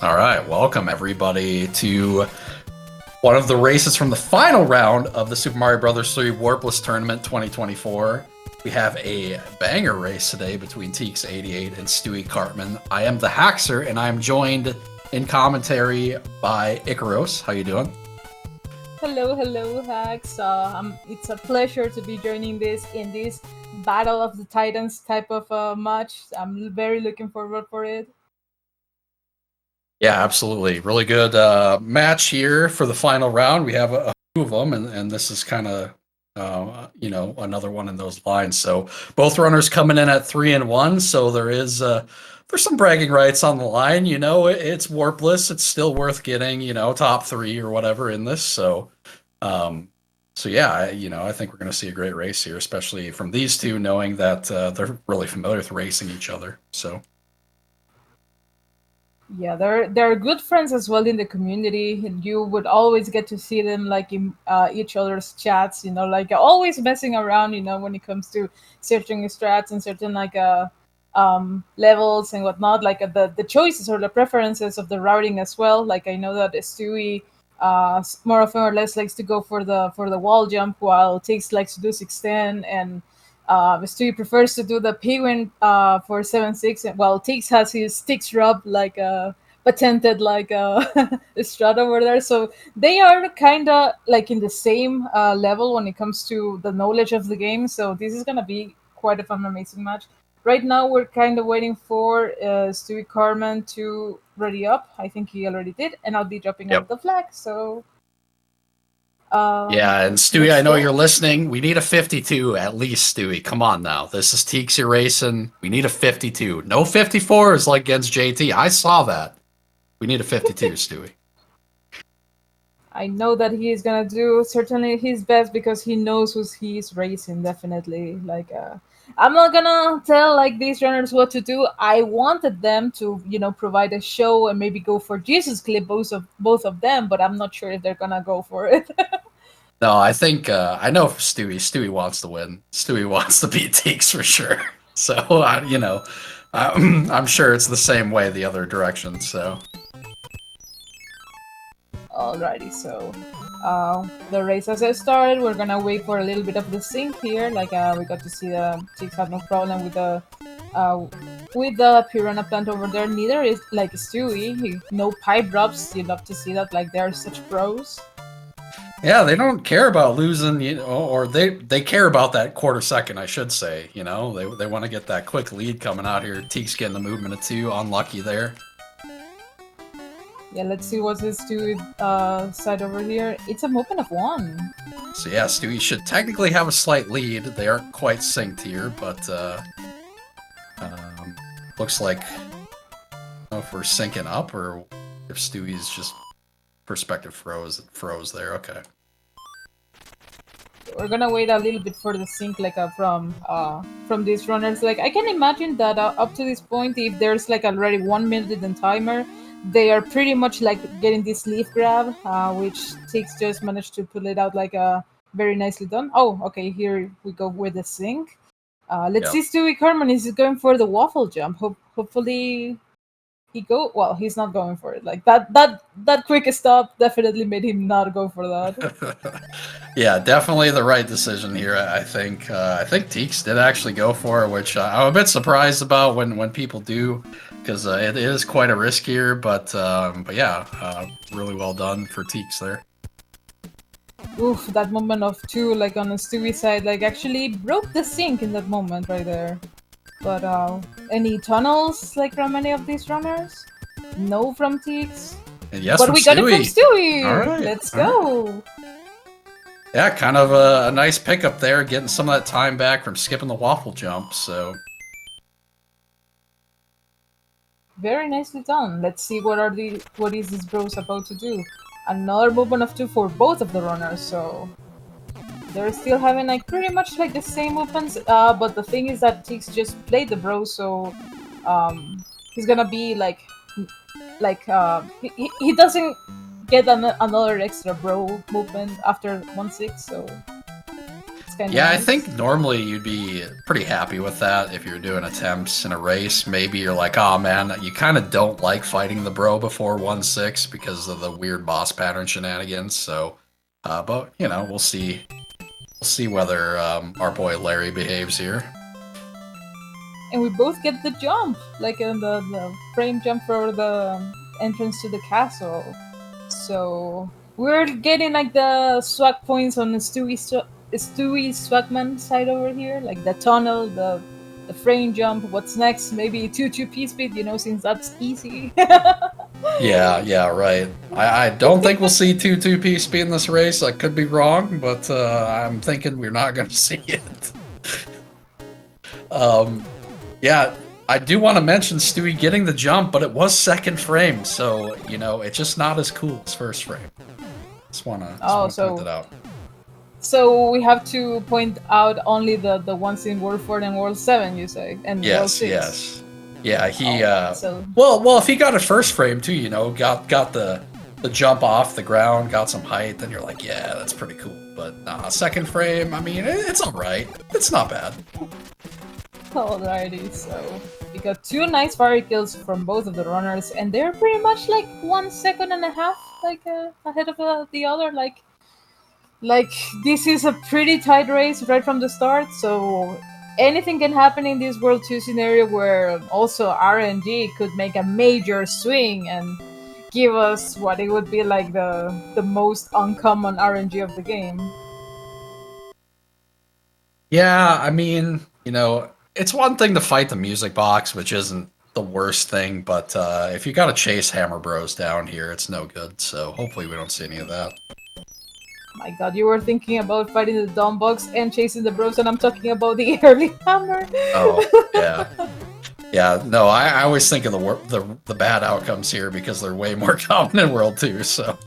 All right, welcome everybody to one of the races from the final round of the Super Mario Bros. 3 Warpless Tournament 2024. We have a banger race today between TEEX88 and Stewie Cartman. I am the Haxer, and I am joined in commentary by Icaros. How you doing? Hello, Hax. It's a pleasure to be joining this Battle of the Titans type of match. I'm very looking forward for it. Yeah, absolutely. Really good match here for the final round. We have a few of them, and this is kind of, another one in those lines. So both runners coming in at 3-1. So there's some bragging rights on the line. It's Warpless. It's still worth getting, top 3 or whatever in this. So yeah, I think we're going to see a great race here, especially from these two, knowing that they're really familiar with racing each other. So. Yeah, they're good friends as well in the community, and you would always get to see them like in each other's chats. Like always messing around. When it comes to certain strats and certain levels and whatnot, like the choices or the preferences of the routing as well. Like I know that Stewie more often or less likes to go for the wall jump, while Tix likes to do 610, and Stewie prefers to do the penguin for 7-6, while Tix has his Tix rub like patented like strat over there. So they are kind of like in the same level when it comes to the knowledge of the game. So this is gonna be quite a fun, amazing match. Right now, we're kind of waiting for Stewie Cartman to ready up. I think he already did, and I'll be dropping out the flag. So, yeah, and Stewie, I know you're listening. We need a 52 at least, Stewie. Come on now. This is TEEX racing. We need a 52. No 54s like against JT. I saw that. We need a 52, Stewie. I know that he is gonna do certainly his best because he knows who he's racing. Definitely, I'm not gonna tell like these runners what to do. I wanted them to, provide a show and maybe go for Jesus clip both of them, but I'm not sure if they're gonna go for it. No, I think I know for Stewie. Stewie wants to win. Stewie wants to beat TEEX for sure. So I'm sure it's the same way the other direction. So. Alrighty, so the race has started. We're gonna wait for a little bit of the sync here. We got to see the Tix had no problem with the piranha plant over there. Neither is like Stewie. No pipe drops. You love to see that. Like they're such pros. Yeah, they don't care about losing, or they care about that quarter second, I should say. They want to get that quick lead coming out here. TEEX getting the movement of 2, unlucky there. Yeah, let's see what's his Stewie side over here. It's a movement of 1. So yeah, Stewie should technically have a slight lead. They aren't quite synced here, but looks like, I don't know if we're syncing up or if Stewie's just perspective froze there. Okay. We're gonna wait a little bit for the sync, from these runners. Like I can imagine that up to this point, if there's like already 1 minute in timer, they are pretty much like getting this leaf grab, which TEEX just managed to pull it out like very nicely done. Oh, okay, here we go with the sync. Let's see Stewie Cartman is going for the waffle jump. Hopefully he's not going for it. Like that quick stop definitely made him not go for that. Yeah, definitely the right decision here. I think TEEX did actually go for it, which I'm a bit surprised about when people do, because it is quite a risk here. But yeah, really well done for TEEX there. Oof, that moment of 2, like on the Stewie side, like actually broke the sync in that moment right there. But any tunnels like from any of these runners? No from TEEX. Yes, but we Stewie. got it from Stewie. All right, let's go. Yeah, kind of a nice pickup there, getting some of that time back from skipping the waffle jump. So very nicely done. Let's see what is this bros about to do. Another movement of 2 for both of the runners. So they're still having like pretty much like the same movements. But the thing is that TEEX just played the bro, so he's gonna be he doesn't get another extra bro movement after 1-6, so it's kind of Yeah, I nice. think normally you'd be pretty happy with that if you're doing attempts in a race. Maybe you're like, oh man, you kind of don't like fighting the bro before 1-6 because of the weird boss pattern shenanigans. So, but you know, we'll see. We'll see whether our boy Larry behaves here. And we both get the jump, like the frame jump for the entrance to the castle. So we're getting like the swag points on the Stewie Swagman side over here, like the tunnel, the frame jump. What's next? Maybe 2-2 speed, you know, since that's easy. Yeah, right. I don't think we'll see 2-2 speed in this race. I could be wrong, but I'm thinking we're not going to see it. Yeah, I do want to mention Stewie getting the jump, but it was second frame, so, you know, it's just not as cool as first frame. Just want to point it out. So we have to point out only the ones in World 4 and World 7, you say? And World 6. Yes. Yeah, he, so... well, if he got a first frame too, you know, got the jump off the ground, got some height, then you're like, yeah, that's pretty cool. But nah, second frame, I mean, it's alright. It's not bad. Alrighty, so we got 2 nice fire kills from both of the runners, and they're pretty much like 1.5 seconds, like ahead of the other. Like this is a pretty tight race right from the start, so anything can happen in this World 2 scenario where also RNG could make a major swing and give us what it would be like the most uncommon RNG of the game. Yeah, I mean, you know, it's one thing to fight the music box, which isn't the worst thing, but if you gotta chase Hammer Bros down here, it's no good, so hopefully we don't see any of that. My god, you were thinking about fighting the dumb bugs and chasing the bros, and I'm talking about the early hammer. Oh, yeah. Yeah, no, I always think of the bad outcomes here because they're way more common in World 2, so...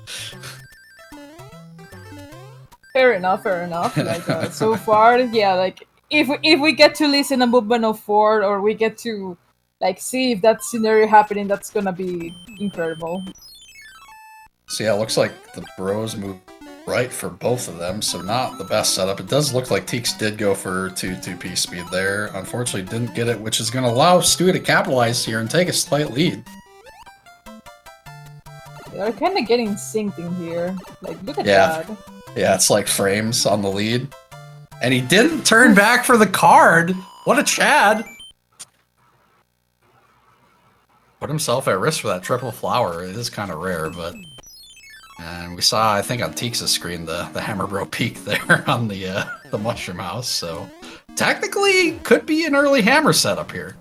Fair enough. Like, so far, yeah, like, if we get to listen a movement of 4, or we get to, like, see if that scenario happening, that's gonna be incredible. So yeah, it looks like the bros move right for both of them, so not the best setup. It does look like TEEX did go for 2-2 speed there. Unfortunately, didn't get it, which is going to allow Stewie to capitalize here and take a slight lead. They're kind of getting synced in here. Like, look at that. Yeah, it's like frames on the lead. And he didn't turn back for the card! What a Chad! Put himself at risk for that triple flower. It is kind of rare, but... And we saw, I think, on TEEX's screen, the Hammer Bro peak there on the Mushroom House, so... Technically, could be an early Hammer setup here.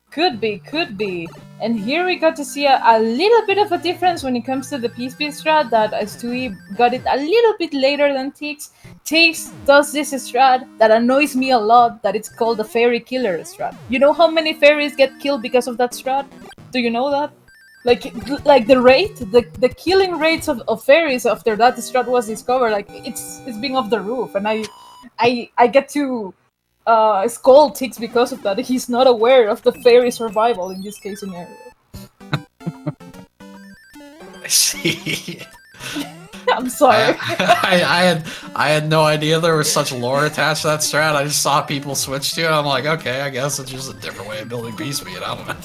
Could be. And here we got to see a little bit of a difference when it comes to the P-Speed strat, that Stewie got it a little bit later than TEEX. TEEX does this strat that annoys me a lot, that it's called the Fairy Killer strat. You know how many fairies get killed because of that strat? Do you know that? Like the killing rates of fairies after that strat was discovered, like it's being off the roof, and I get to scold TEEX because of that. He's not aware of the fairy survival in this case scenario. I see. I'm sorry. I had no idea there was such lore attached to that strat. I just saw people switch to it. I'm like, okay, I guess it's just a different way of building P-Speed. I don't know.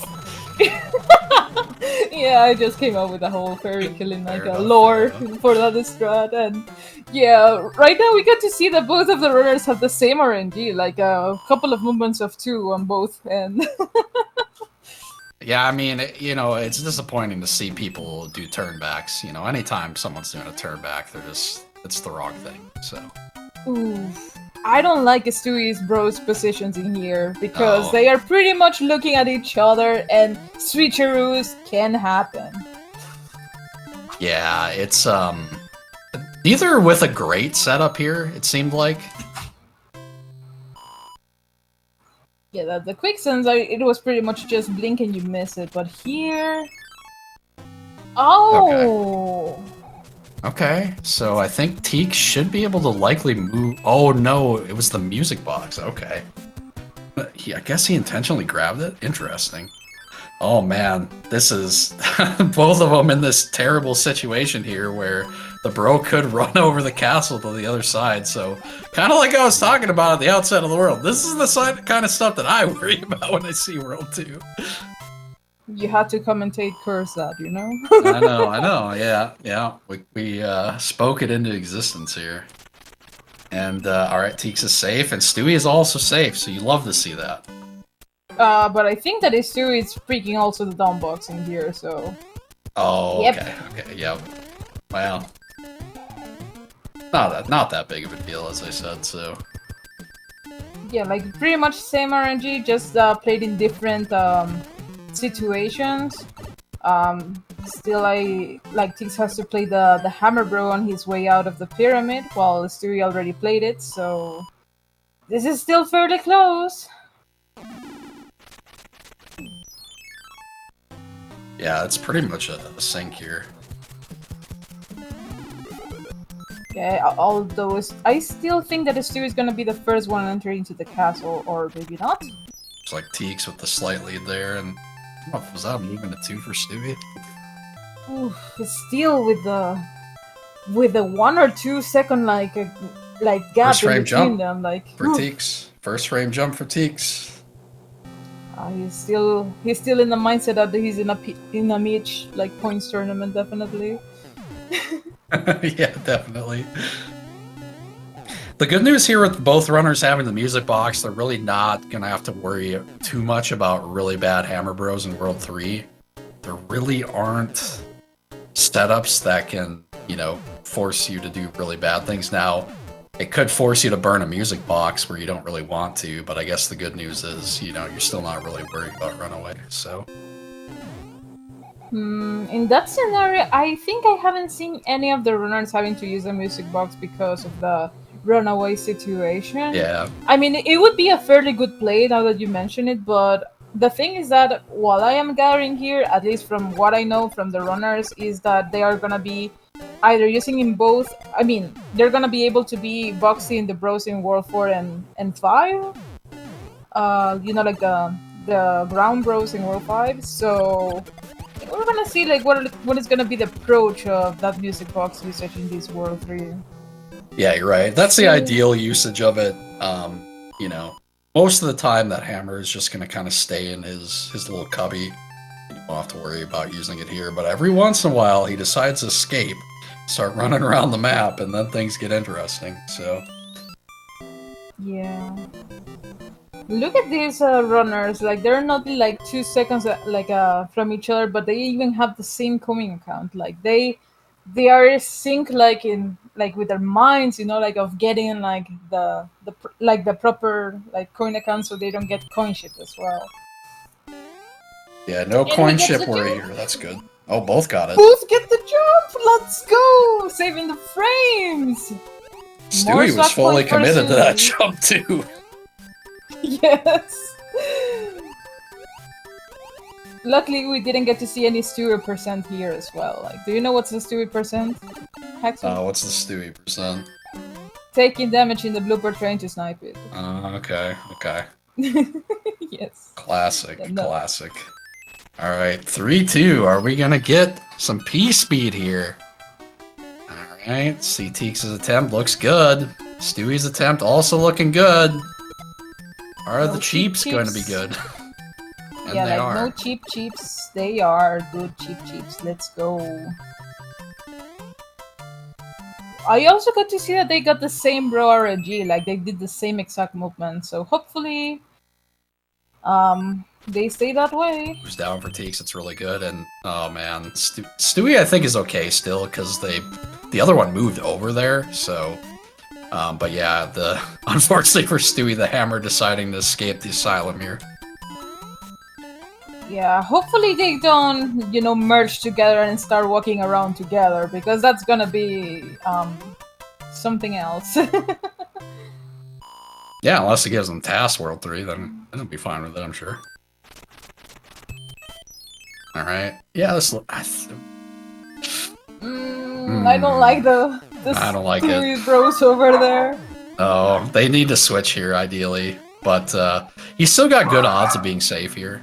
Yeah, I just came up with a whole fairy killing lore for that strat, and yeah, right now we get to see that both of the runners have the same RNG, like a couple of movements of 2 on both, and yeah, I mean, you know, it's disappointing to see people do turnbacks. You know, anytime someone's doing a turnback, it's the wrong thing. So. Ooh. I don't like Stewie's bros positions in here, because they are pretty much looking at each other, and switcheroos can happen. Yeah, it's neither with a great setup here, it seemed like. Yeah, the quicksands, it was pretty much just blink and you miss it, but here... Oh! Okay, so I think TEEX should be able to likely move... Oh no, it was the music box, okay. I guess he intentionally grabbed it? Interesting. Oh man, this is both of them in this terrible situation here where the bro could run over the castle to the other side. So kind of like I was talking about at the outset of the world. This is the kind of stuff that I worry about when I see World 2. You had to commentate curse that, you know? I know, yeah. We spoke it into existence here. And, alright, TEEX is safe, and Stewie is also safe, so you love to see that. But I think that Stewie is freaking also the down box in here, so... Oh, yep. Okay, yep. Wow. Not that big of a deal, as I said, so... Yeah, like, pretty much same RNG, just played in different situations. Still, TEEX has to play the Hammer Bro on his way out of the pyramid, while Stewie already played it, so... This is still fairly close! Yeah, it's pretty much a sync here. Yeah, although I still think that Stewie is gonna be the first one entering into the castle, or maybe not. It's like TEEX with the slight lead there, and... Oh, was that a movement to 2 for Stewie? Oof, still with the 1 or 2 second gap First in frame between jump them, for TEEX. First frame jump for TEEX. He's still in the mindset that he's in a Meech points tournament, definitely. Yeah, definitely. The good news here with both runners having the music box, they're really not gonna have to worry too much about really bad Hammer Bros in World 3. There really aren't setups that can, force you to do really bad things. Now, it could force you to burn a music box where you don't really want to, but I guess the good news is, you're still not really worried about runaway, so... In that scenario, I think I haven't seen any of the runners having to use a music box because of the runaway situation. Yeah. I mean, it would be a fairly good play now that you mention it, but the thing is that while I am gathering here, at least from what I know from the runners, is that they are gonna be either using in both. I mean, they're gonna be able to be boxing the bros in World 4 and 5. The ground bros in World 5. So we're gonna see what is gonna be the approach of that music box usage in this World 3. Yeah, you're right. That's the ideal usage of it. Most of the time that hammer is just going to kind of stay in his little cubby. You won't have to worry about using it here, but every once in a while he decides to escape, start running around the map, and then things get interesting, so... Yeah. Look at these runners, they're not 2 seconds from each other, but they even have the same coin account. They are synced with their minds, of getting the proper coin account, so they don't get coin shipped as well. Yeah, no coin ship worry here. That's good. Oh, both got it. Both get the jump. Let's go, saving the frames. Stewie was fully committed to that jump too. Yes. Luckily, we didn't get to see any Stewie percent here as well. Do you know what's the Stewie percent? What's the Stewie percent? Taking damage in the blooper trying to snipe it. Okay. Yes. Classic. Alright, 3-2. Are we gonna get some P-speed here? Alright, see TEEX's attempt looks good. Stewie's attempt also looking good. Are the cheaps going to be good? And yeah, they are. No cheaps. They are good cheaps. Let's go. I also got to see that they got the same bro RNG, they did the same exact movement. So hopefully, they stay that way. Who's down for TEEX? It's really good. And oh man, Stewie I think is okay still because the other one moved over there. So, but yeah, unfortunately for Stewie, the hammer deciding to escape the asylum here. Yeah, hopefully they don't, merge together and start walking around together, because that's gonna be, something else. Yeah, unless it gives them Task World 3, then it'll be fine with it, I'm sure. Alright. Yeah, this I don't like the I don't like it. bros over there. Oh, they need to switch here, ideally. But, he's still got good odds of being safe here.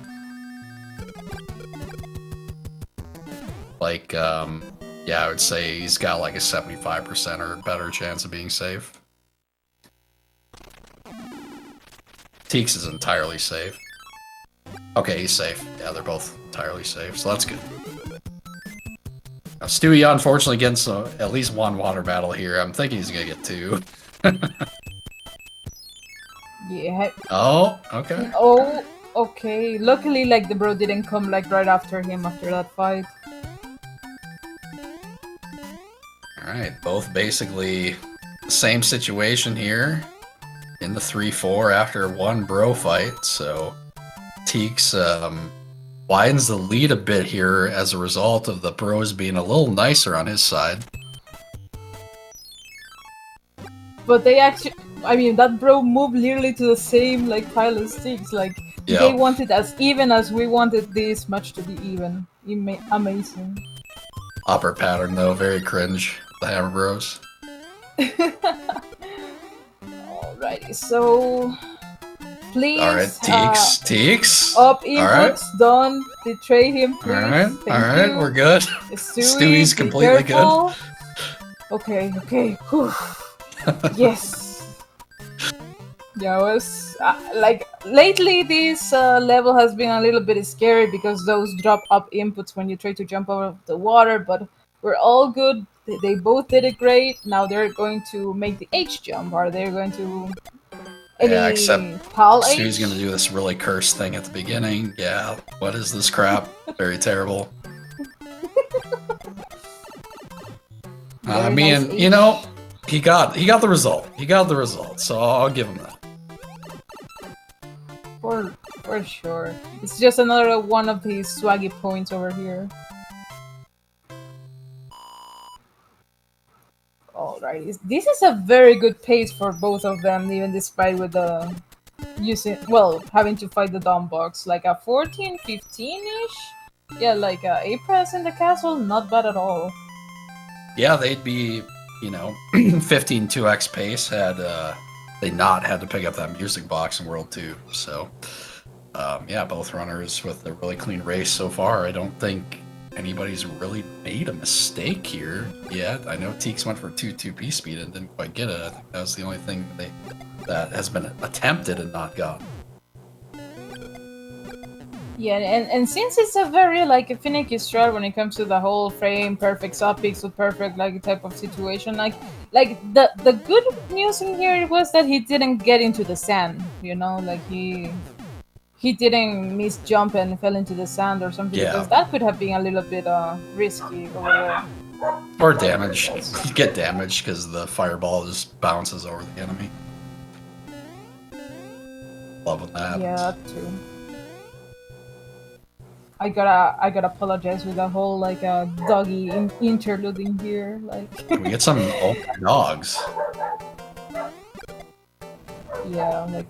Yeah, I would say he's got like a 75% or better chance of being safe. TEEX is entirely safe. Okay, he's safe. Yeah, they're both entirely safe, so that's good. Now, Stewie, unfortunately, gets at least one water battle here. I'm thinking he's gonna get two. Yeah. Oh, okay. Oh, okay. Luckily, like the bro didn't come like right after him after that fight. Alright, both basically the same situation here in the 3-4 after one bro fight, so TEEX widens the lead a bit here as a result of the bros being a little nicer on his side. But they actually, I mean, that bro moved literally to the same like pile of sticks. Like Yep. they wanted as even as we wanted this match to be even. Amazing. Upper pattern though, very cringe. The Hammer Bros. Alrighty, so please. Alright, TEEX. Up inputs done. Betray him, please. Alright, you. we're good. Stewie's completely good. Okay. Whew. Yes. Yeah, it was like lately this level has been a little bit scary because those drop up inputs when you try to jump out of the water, but we're all good. They both did it great. Now they're going to make the H jump. Are they going to Yeah, except PAL H? Stewie's gonna do this really cursed thing at the beginning. Yeah, what is this crap? Very terrible. I mean, nice you know, he got the result. He got the result, so I'll give him that. For sure. It's just another one of these swaggy points over here. Alrighty, this is a very good pace for both of them, even despite with the having to fight the dumb box. Like a 14, 15-ish? Yeah, like a A-press in the castle, not bad at all. Yeah, they'd be, 15 2x pace had they not had to pick up that music box in World 2. So, yeah, both runners with a really clean race so far. I don't think anybody's really made a mistake here yet. I know TEEX went for 2-2P speed and didn't quite get it. I think that was the only thing that has been attempted and not gotten. Yeah, and since it's a very like finicky strat when it comes to the whole frame perfect sub pixel perfect like type of situation, like the good news in here was that he didn't get into the sand, like he didn't miss jump and fell into the sand or something, because that could have been a little bit risky over there. Or damage. You get damaged because the fireball just bounces over the enemy. Loving that. Yeah, too. I gotta apologize with the whole like doggy interlude in here. Like we get some old dogs. Yeah, like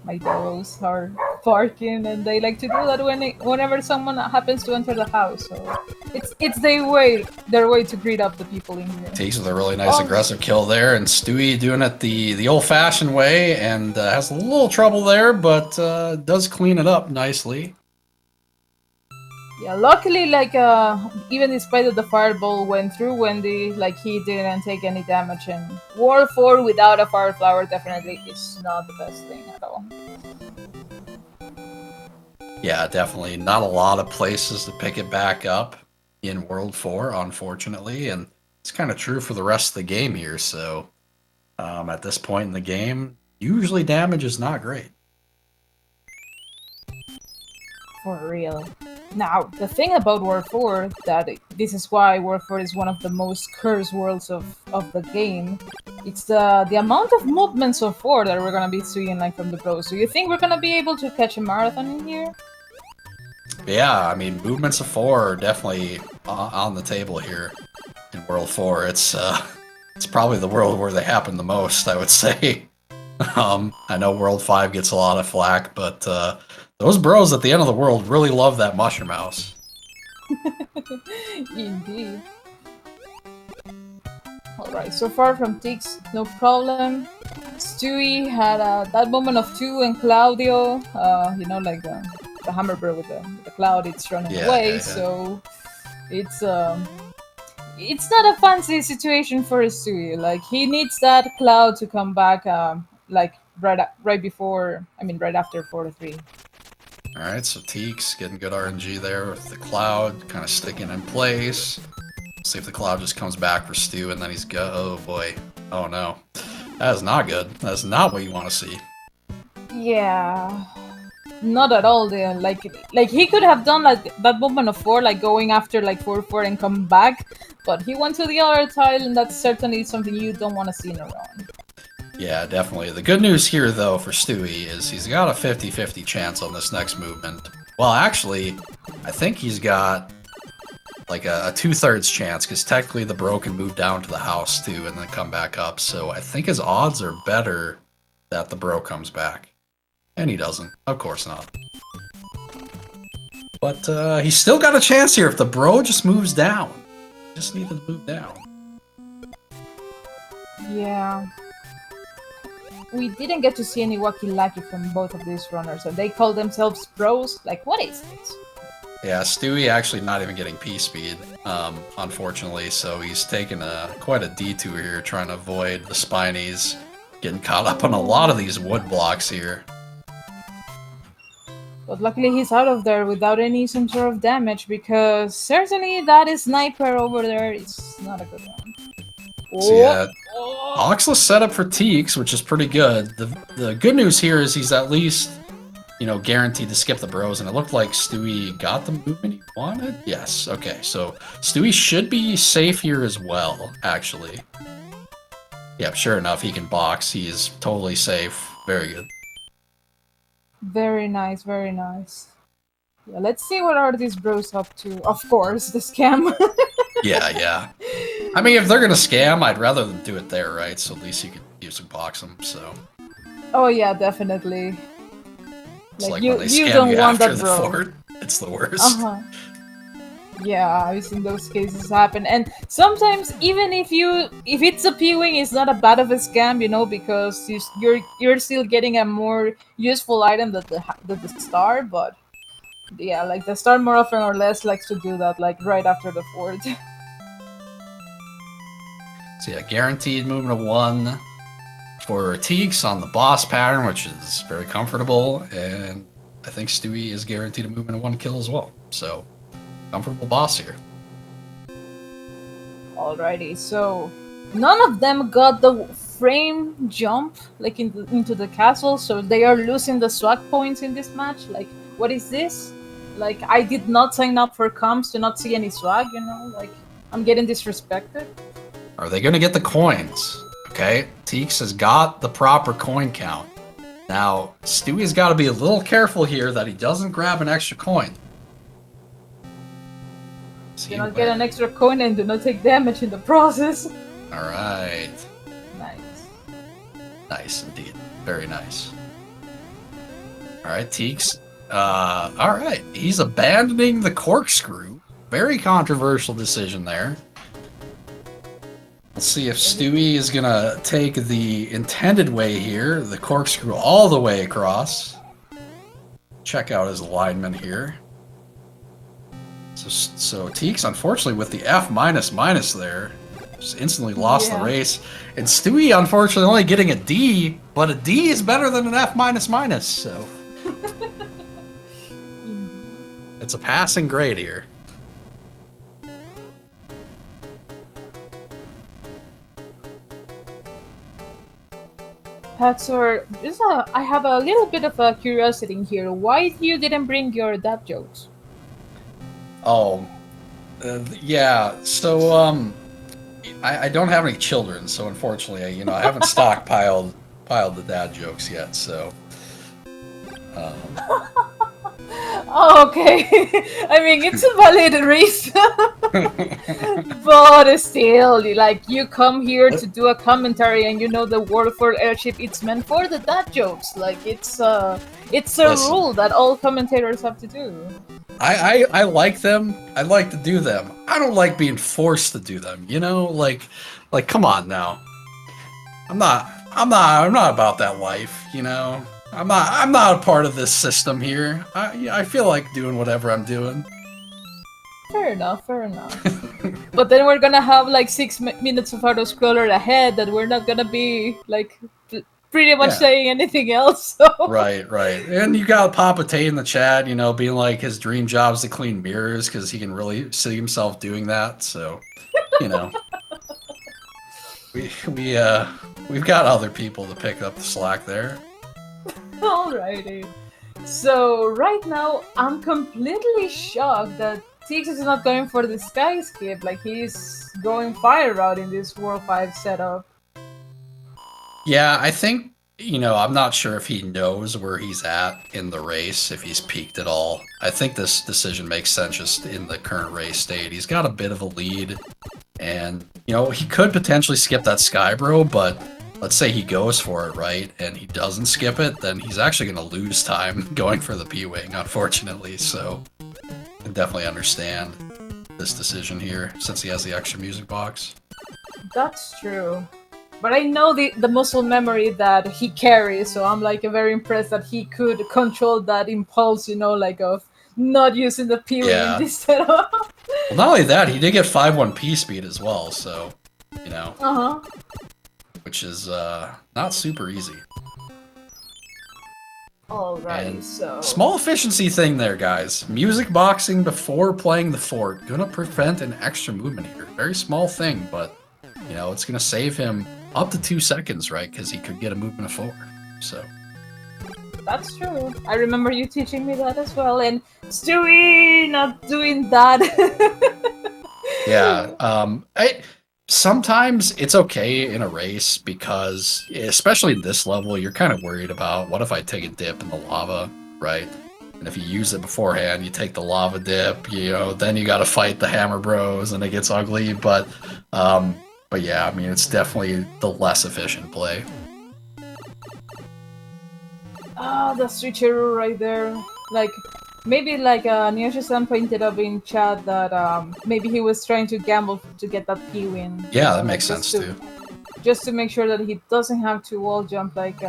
my dogs are barking, and they like to do that whenever someone happens to enter the house. So it's their way to greet up the people in here. TEEX with a really nice aggressive kill there, and Stewie doing it the old-fashioned way, and has a little trouble there, but does clean it up nicely. Yeah, luckily, like even despite that the fireball went through Wendy, like he didn't take any damage. And World 4 without a fire flower definitely is not the best thing at all. Yeah, definitely not a lot of places to pick it back up in World 4, unfortunately, and it's kind of true for the rest of the game here. So at this point in the game, usually damage is not great. For real. Now, the thing about World 4, this is why World 4 is one of the most cursed worlds of the game, it's the amount of movements of 4 that we're gonna be seeing like from the pros. So you think we're gonna be able to catch a marathon in here? Yeah, I mean, movements of 4 are definitely on the table here in World 4. It's probably the world where they happen the most, I would say. I know World 5 gets a lot of flack, but those bros at the end of the world really love that mushroom house. Indeed. Alright, so far from TEEX, no problem. Stewie had that moment of 2 and Claudio, like the hammer bro with the cloud, it's running away, so it's it's not a fancy situation for Stewie. Like he needs that cloud to come back, like right before. I mean, right after 4-3. All right, so TEEX getting good RNG there with the cloud kind of sticking in place. See if the cloud just comes back for Stu, and then he's go. Oh boy. Oh no. That is not good. That's not what you want to see. Yeah, not at all. Then, like he could have done like that movement of 4, like going after like 4-4 and come back, but he went to the other tile, and that's certainly something you don't want to see in a run. Yeah, definitely. The good news here, though, for Stewie is he's got a 50-50 chance on this next movement. Well, actually, I think he's got like a 2/3 chance, because technically the bro can move down to the house, too, and then come back up. So I think his odds are better that the bro comes back. And he doesn't. Of course not. But he's still got a chance here if the bro just moves down. Just need to move down. Yeah. We didn't get to see any wacky-lacky from both of these runners, and they call themselves bros. Like, what is this? Yeah, Stewie actually not even getting P-speed, unfortunately, so he's taking quite a detour here trying to avoid the Spinies, getting caught up on a lot of these wood blocks here. But luckily he's out of there without some sort of damage, because certainly that sniper over there is not a good one. So yeah, Oxless set up for TEEX, which is pretty good. The good news here is he's at least, you know, guaranteed to skip the bros, and it looked like Stewie got the movement he wanted. Yes, okay, so Stewie should be safe here as well, actually. Yeah, sure enough, he can box. He is totally safe. Very good. Very nice, very nice. Yeah, let's see what are these bros up to. Of course, the scam. Yeah. I mean, if they're gonna scam, I'd rather them do it there, right? So at least you can use and box them, so. Oh yeah, definitely. It's like you, when they you scam don't you want after that, the bro. fort. It's the worst. Yeah, I've seen those cases happen, and sometimes even if it's a P-wing, it's not a bad of a scam, you know, because you're still getting a more useful item than the star, but yeah, like the star more often or less likes to do that, like right after the fort. So yeah, guaranteed movement of 1 for TEEX on the boss pattern, which is very comfortable, and I think Stewie is guaranteed a movement of 1 kill as well. So, comfortable boss here. Alrighty, so none of them got the frame jump like into the castle, so they are losing the swag points in this match. Like, what is this? Like, I did not sign up for comms to not see any swag, you know? Like, I'm getting disrespected. Are they going to get the coins? Okay, TEEX has got the proper coin count. Now, Stewie's got to be a little careful here that he doesn't grab an extra coin. Do not get an extra coin and do not take damage in the process. Alright. Nice. Nice indeed. Very nice. Alright, TEEX. Alright. He's abandoning the corkscrew. Very controversial decision there. Let's see if Stewie is gonna take the intended way here, the corkscrew all the way across. Check out his alignment here. So TEEX, unfortunately, with the F minus there, just instantly lost the race. And Stewie, unfortunately, only getting a D, but a D is better than an F minus, so. It's a passing grade here. Paxor, I have a little bit of a curiosity in here. Why you didn't bring your dad jokes? Oh, yeah. So, I don't have any children, so unfortunately, I haven't stockpiled the dad jokes yet. So, Oh, okay. I mean, it's a valid reason. But still, like, you come here to do a commentary and you know the World for Airship, it's meant for the dad jokes. Like, it's a rule that all commentators have to do. I like them. I like to do them. I don't like being forced to do them. Like come on now. I'm not about that life. I'm not a part of this system here. I feel like doing whatever I'm doing. Fair enough. But then we're gonna have like 6 minutes of auto scroller ahead that we're not gonna be like pretty much Yeah. saying anything else. So. Right, right. And you got Papa Tate in the chat, you know, being like his dream job is to clean mirrors because he can really see himself doing that. So, you know, we've got other people to pick up the slack there. Alrighty. So right now, I'm completely shocked that TEEX is not going for the sky skip. Like he's going fire route in this World 5 setup. Yeah, I think, you know, I'm not sure if he knows where he's at in the race, if he's peaked at all. I think this decision makes sense just in the current race state. He's got a bit of a lead, and, you know, he could potentially skip that Skybro, but let's say he goes for it, right, and he doesn't skip it, then he's actually going to lose time going for the P-Wing, unfortunately, so I can definitely understand this decision here, since he has the extra music box. That's true. But I know the muscle memory that he carries, so I'm like very impressed that he could control that impulse, you know, like of not using the P-Wing in this setup. Well, not only that, he did get 5-1 P-Speed as well, so, you know. Uh-huh. Which is not super easy. Alright, so... Small efficiency thing there, guys. Music boxing before playing the fort. Gonna prevent an extra movement here. Very small thing, but, you know, it's gonna save him up to 2 seconds, right? Because he could get a movement of 4, so... That's true. I remember you teaching me that as well, and Stewie not doing that. Yeah, sometimes it's okay in a race because, especially in this level, you're kind of worried about what if I take a dip in the lava, right? And if you use it beforehand, you take the lava dip, you know, then you got to fight the Hammer Bros and it gets ugly. But yeah, I mean, it's definitely the less efficient play. Ah, the switcheroo right there. Like, maybe like Nyoshi-san pointed out in chat that maybe he was trying to gamble to get that P-win. Yeah, that makes sense too. Just to make sure that he doesn't have to wall jump like,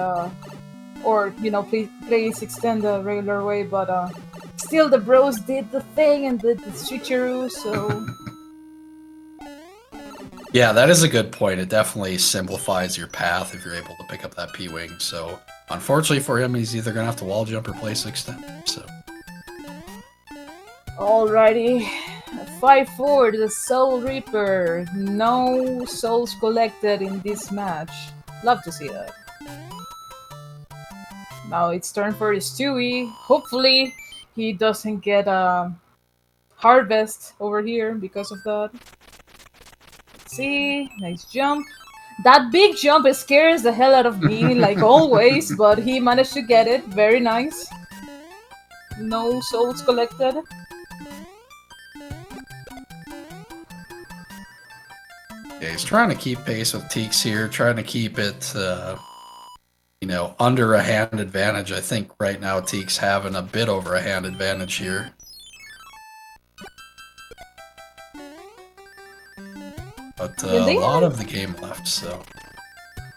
or, you know, please extend the regular way, but still the bros did the thing and did the switcheroo, so... Yeah, that is a good point. It definitely simplifies your path if you're able to pick up that P-Wing, so... Unfortunately for him, he's either going to have to wall jump or place extend, so... Alrighty. 5-4, the Soul Reaper. No souls collected in this match. Love to see that. Now it's turn for Stewie. Hopefully he doesn't get a harvest over here because of that. Let's see, nice jump. That big jump scares the hell out of me, like always, but he managed to get it. Very nice. No souls collected. Yeah, he's trying to keep pace with TEEX here, trying to keep it, you know, under a hand advantage. I think right now TEEX having a bit over a hand advantage here. But a lot of the game left, so...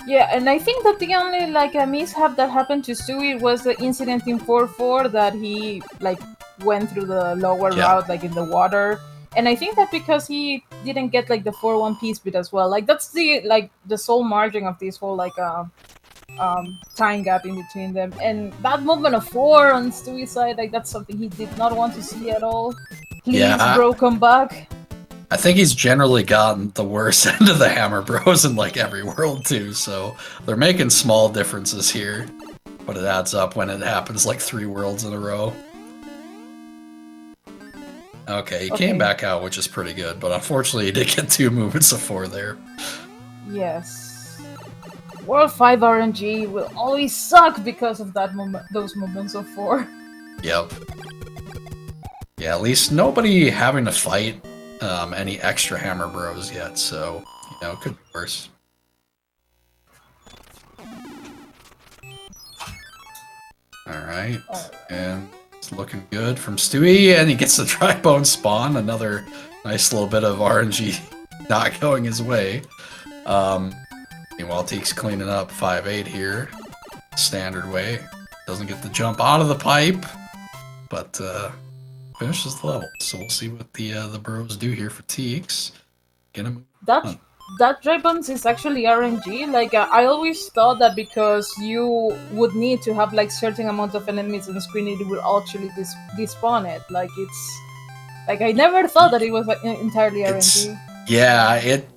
Yeah, and I think that the only, like, mishap that happened to Stewie was the incident in 4-4 that he, like, went through the lower route, like, in the water. And I think that because he didn't get, like, the 4-1 P-Speed as well. Like, that's the, like, the sole margin of this whole, like, time gap in between them. And that movement of 4 on Stewie's side, like, that's something he did not want to see at all. Please, bro, come back. I think he's generally gotten the worst end of the Hammer Bros in like every world too, so they're making small differences here, but it adds up when it happens like 3 worlds in a row. Okay, he came back out, which is pretty good, but unfortunately he did get 2 movements of 4 there. Yes. World 5 RNG will always suck because of that those movements of 4. Yep. Yeah, at least nobody having to fight any extra Hammer Bros yet, so, you know, it could be worse. Alright, and it's looking good from Stewie, and he gets the dry bone spawn, another nice little bit of RNG not going his way. Meanwhile, TEEX cleaning up 5-8 here, standard way. Doesn't get the jump out of the pipe, but finishes the level. So we'll see what the bros do here for TEEX. Get him. That dry bombs is actually RNG. Like I always thought that because you would need to have like certain amount of enemies on the screen, it will actually despawn it. Like it's like I never thought that it was like, entirely RNG. Yeah, it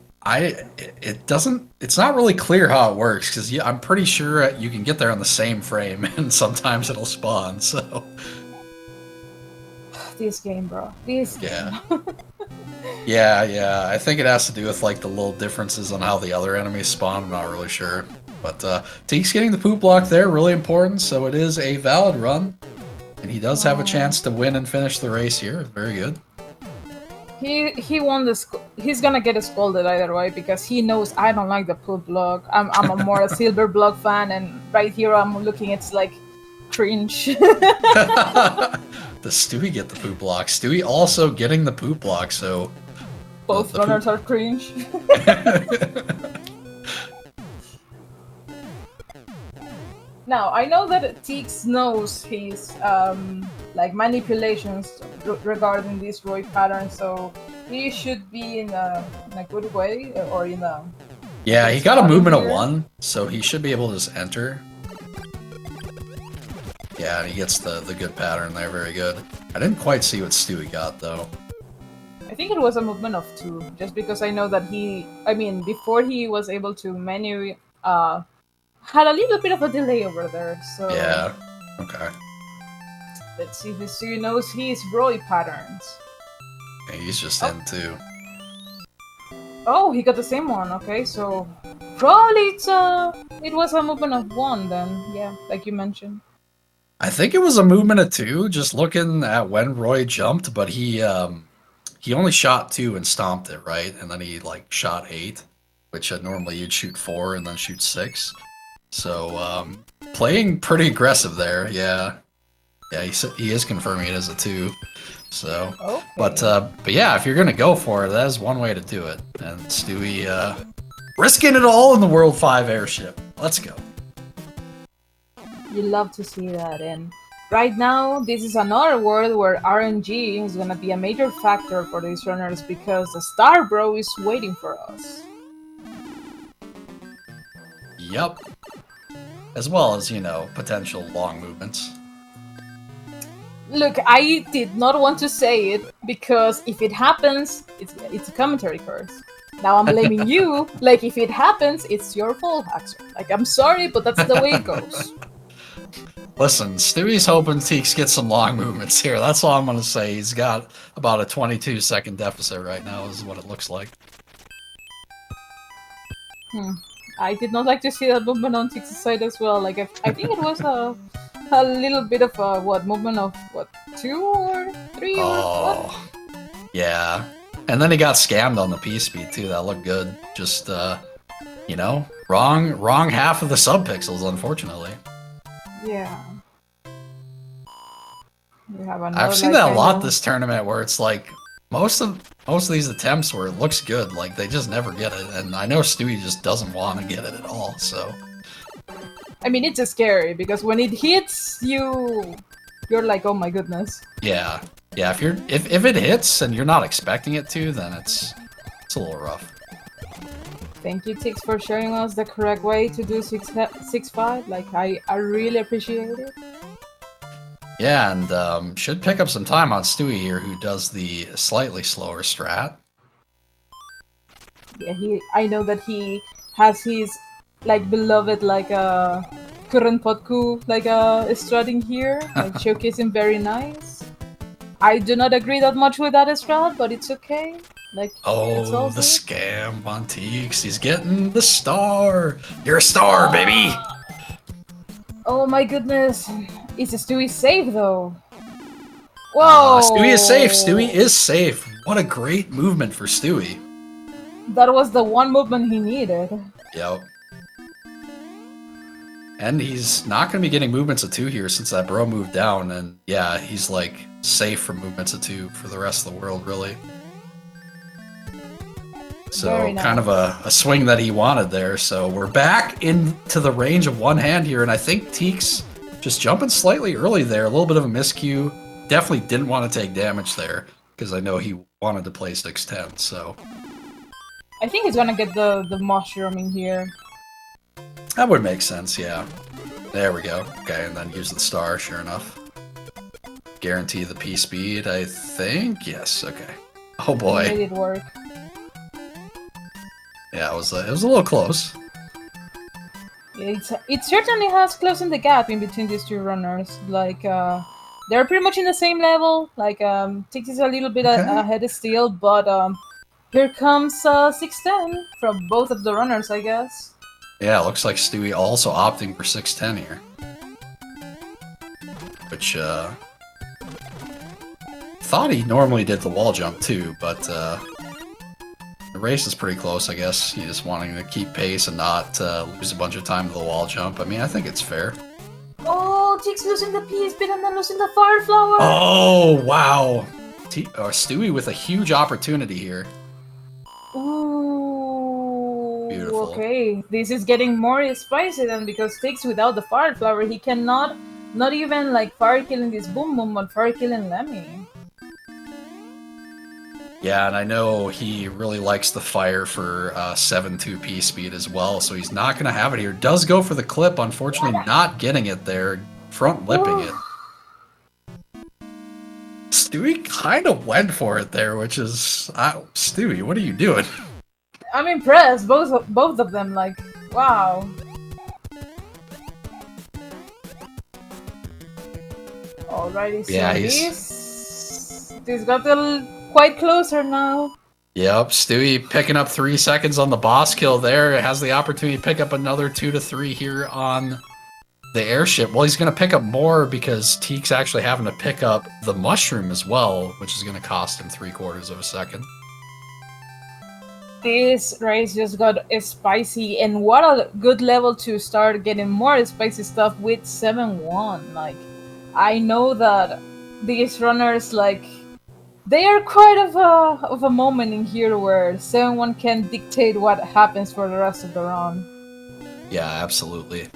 doesn't. It's not really clear how it works because I'm pretty sure you can get there on the same frame, and sometimes it'll spawn. So this game, bro. This game. Yeah. I think it has to do with like the little differences on how the other enemies spawn. I'm not really sure, but TEEX getting the poop block there, really important. So it is a valid run, and he does have a chance to win and finish the race here. Very good. He won the. He's gonna get scolded either way because he knows I don't like the poop block. I'm a more a silver block fan, and right here I'm looking. It's like cringe. Does Stewie get the poop block? Stewie also getting the poop block, so both runners are cringe. Now I know that TEEX knows his like manipulations regarding this Roy pattern, so he should be in a good way or in a. Yeah, he got a movement of 1, so he should be able to just enter. Yeah, and he gets the good pattern there, very good. I didn't quite see what Stewie got, though. I think it was a movement of 2, just because I know that before he was able to menu, had a little bit of a delay over there, so... Yeah, okay. Let's see if Stewie knows his Roy patterns. Yeah, he's just in, too. Oh, he got the same one, okay, so... Probably it was a movement of 1 then, yeah, like you mentioned. I think it was a movement of 2, just looking at when Roy jumped, but he only shot 2 and stomped it, right? And then he like shot 8, which normally you'd shoot 4 and then shoot 6. So playing pretty aggressive there, yeah. Yeah, he is confirming it as a 2. So, okay. But yeah, if you're gonna go for it, that is one way to do it. And Stewie risking it all in the World 5 airship. Let's go. You love to see that, and right now this is another world where RNG is gonna be a major factor for these runners because the Star Bro is waiting for us. Yep. As well as, potential long movements. Look, I did not want to say it because if it happens, it's a commentary curse. Now I'm blaming you. Like if it happens, it's your fault, Axel. Like I'm sorry, but that's the way it goes. Listen, Stewie's hoping TEEX gets some long movements here. That's all I'm going to say. He's got about a 22-second deficit right now, is what it looks like. I did not like to see that movement on TEEX's side as well. Like I think it was a little bit of a movement of 2 or 3 or what? Yeah. And then he got scammed on the P-speed too. That looked good. Just wrong half of the subpixels, unfortunately. Yeah. I've seen that a lot this tournament where it's like most of these attempts where it looks good, like they just never get it, and I know Stewie just doesn't want to get it at all, so I mean it's just scary because when it hits you're like, oh my goodness. Yeah. If it hits and you're not expecting it to, then it's a little rough. Thank you, TEEX, for showing us the correct way to do 6-5. Like, I really appreciate it. Yeah, and should pick up some time on Stewie here, who does the slightly slower strat. Yeah, I know that he has his, like, beloved, like, current podku, like, strutting here. Like, showcasing very nice. I do not agree that much with that strat, but it's okay. Like, oh, the scam on TEEX. He's getting the star. You're a star, baby. Oh my goodness. Is Stewie safe though? Whoa. Stewie is safe. Stewie is safe. What a great movement for Stewie. That was the one movement he needed. Yep. And he's not going to be getting movements of 2 here since that bro moved down. And yeah, he's like safe from movements of 2 for the rest of the world, really. So nice. Kind of a swing that he wanted there. So we're back into the range of one hand here. And I think TEEX just jumping slightly early there. A little bit of a miscue. definitely didn't want to take damage there because I know he wanted to play 610. So I think he's gonna get the mushroom in here. that would make sense. Yeah. There we go. Okay, and then use the star. Sure enough. Guarantee the P speed. I think yes. Okay. Oh boy. Made it work. Yeah, it was a little close. It certainly has closing the gap in between these two runners. Like they're pretty much in the same level. Like TEEX is a little bit ahead still, but here comes 610 from both of the runners, I guess. Yeah, it looks like Stewie also opting for 610 here. Which thought he normally did the wall jump too, but the race is pretty close, I guess. He just wanting to keep pace and not lose a bunch of time to the wall jump. I mean, I think it's fair. Oh, TEEX losing the P speed and then losing the fire flower. Oh, wow. Stewie with a huge opportunity here. Ooh. Beautiful. Okay, this is getting more spicy then because TEEX without the fire flower, he cannot not even like fire killing this boom boom, but fire killing Lemmy. Yeah, and I know he really likes the fire for 7-2 P speed as well, so he's not going to have it here. Does go for the clip, unfortunately not getting it there, front lipping it. Stewie kind of went for it there, which is... Stewie, what are you doing? I'm impressed, both of them, like, wow. Alrighty, so Yeah, he's got quite closer now. Yep, Stewie picking up 3 seconds on the boss kill there. Has the opportunity to pick up another 2 to 3 here on the airship. Well, he's going to pick up more because TEEX actually having to pick up the mushroom as well, which is going to cost him 3/4 of a second. This race just got spicy, and what a good level to start getting more spicy stuff with 7-1. Like, I know that these runners, like, they are quite of a moment in here where 7-1 can dictate what happens for the rest of the round. Yeah, absolutely.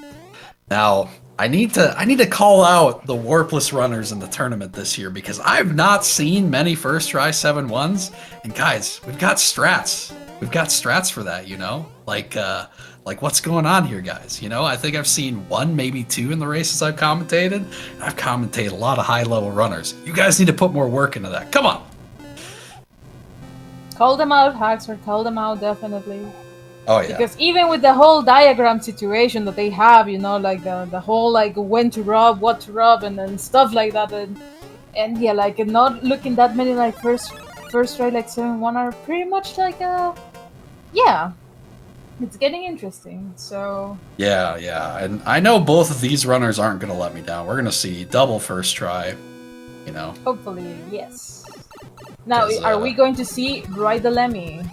Now, I need to call out the Warpless runners in the tournament this year because I've not seen many first try 7-1s, and guys, we've got strats. We've got strats for that, you know? Like what's going on here, guys? You know, I think I've seen 1, maybe 2 in the races I've commentated. I've commentated a lot of high-level runners. You guys need to put more work into that. Come on! Call them out, Haxor. Call them out, definitely. Oh, yeah. Because even with the whole diagram situation that they have, you know, like the whole, like, when to rub, what to rub, and then stuff like that, and yeah, like, not looking that many, like, first try, like, 7-1 are pretty much, like, yeah. It's getting interesting, so... Yeah, and I know both of these runners aren't going to let me down. We're going to see double first try, you know. Hopefully, yes. Now, are we going to see Ride the Lemmy?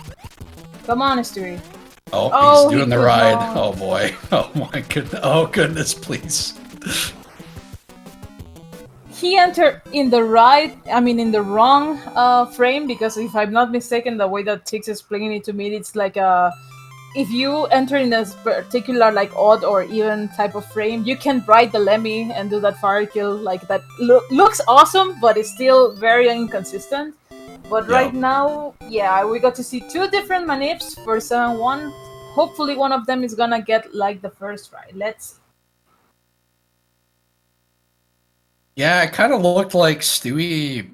Come on, Stewie. Oh, he's doing the ride. Not. Oh, boy. Oh, my goodness. Oh, goodness, please. He entered in the in the wrong frame, because if I'm not mistaken, the way that TEEX is playing it to me, it's like if you enter in a particular, like, odd or even type of frame, you can ride the Lemmy and do that fire kill. Like, that looks awesome, but it's still very inconsistent. But right now, yeah, we got to see 2 different manips for 7-1. Hopefully one of them is gonna get, like, the first try. Let's see. Yeah, it kind of looked like Stewie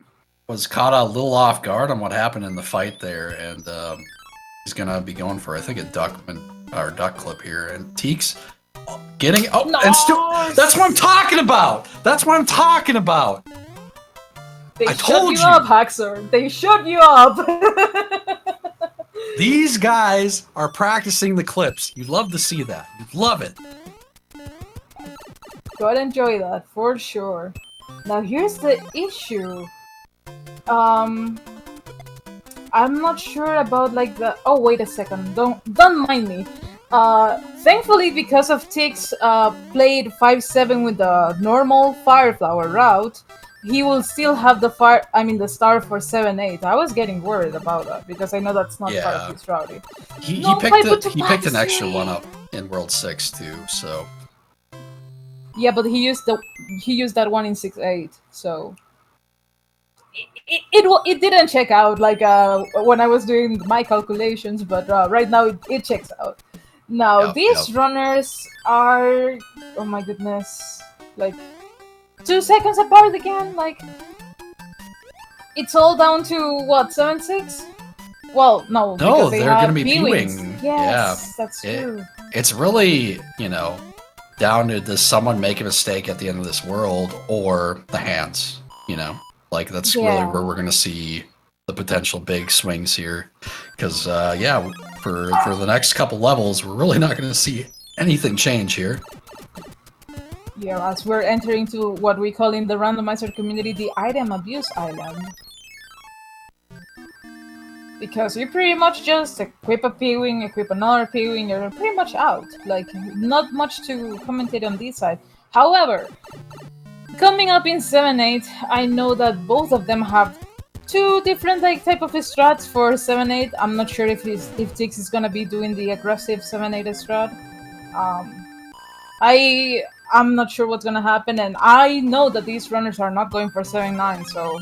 was caught a little off guard on what happened in the fight there, and he's gonna be going for, I think, a duck clip here. And TEEX getting and that's what I'm talking about. That's what I'm talking about. They shut you up, Haxor. They shut you up. These guys are practicing the clips. You love to see that. You love it. Gotta enjoy that for sure. Now here's the issue. I'm not sure about, like, the... Oh, wait a second. Don't mind me. Thankfully, because of TEEX played 5-7 with the normal Fire Flower route, he will still have the the star for 7-8. I was getting worried about that because I know that's not part of his routing. He picked an extra one up in World 6 too, so. Yeah, but he used that one in 6-8, so. it didn't check out like when I was doing my calculations, but right now it checks out. Now Yep, yep. these runners are, oh my goodness, like 2 seconds apart again. Like it's all down to what, 7-6? Well, no, No, because they they're have gonna be P-wings. P-wing. Yeah. Yes, that's It, true. it's really, down to does someone make a mistake at the end of this world or the hands, Like that's really Yeah. where we're gonna see the potential big swings here. Because for the next couple levels, we're really not gonna see anything change here. Yeah, as we're entering to what we call in the randomizer community the item abuse island. Because you pretty much just equip a P-Wing, equip another P-Wing, you're pretty much out. Like, not much to commentate on this side. However, coming up in 7-8, I know that both of them have two different type of strats for 7-8. I'm not sure if TEEX is gonna be doing the aggressive 7-8 strat. I'm not sure what's gonna happen, and I know that these runners are not going for 7-9, so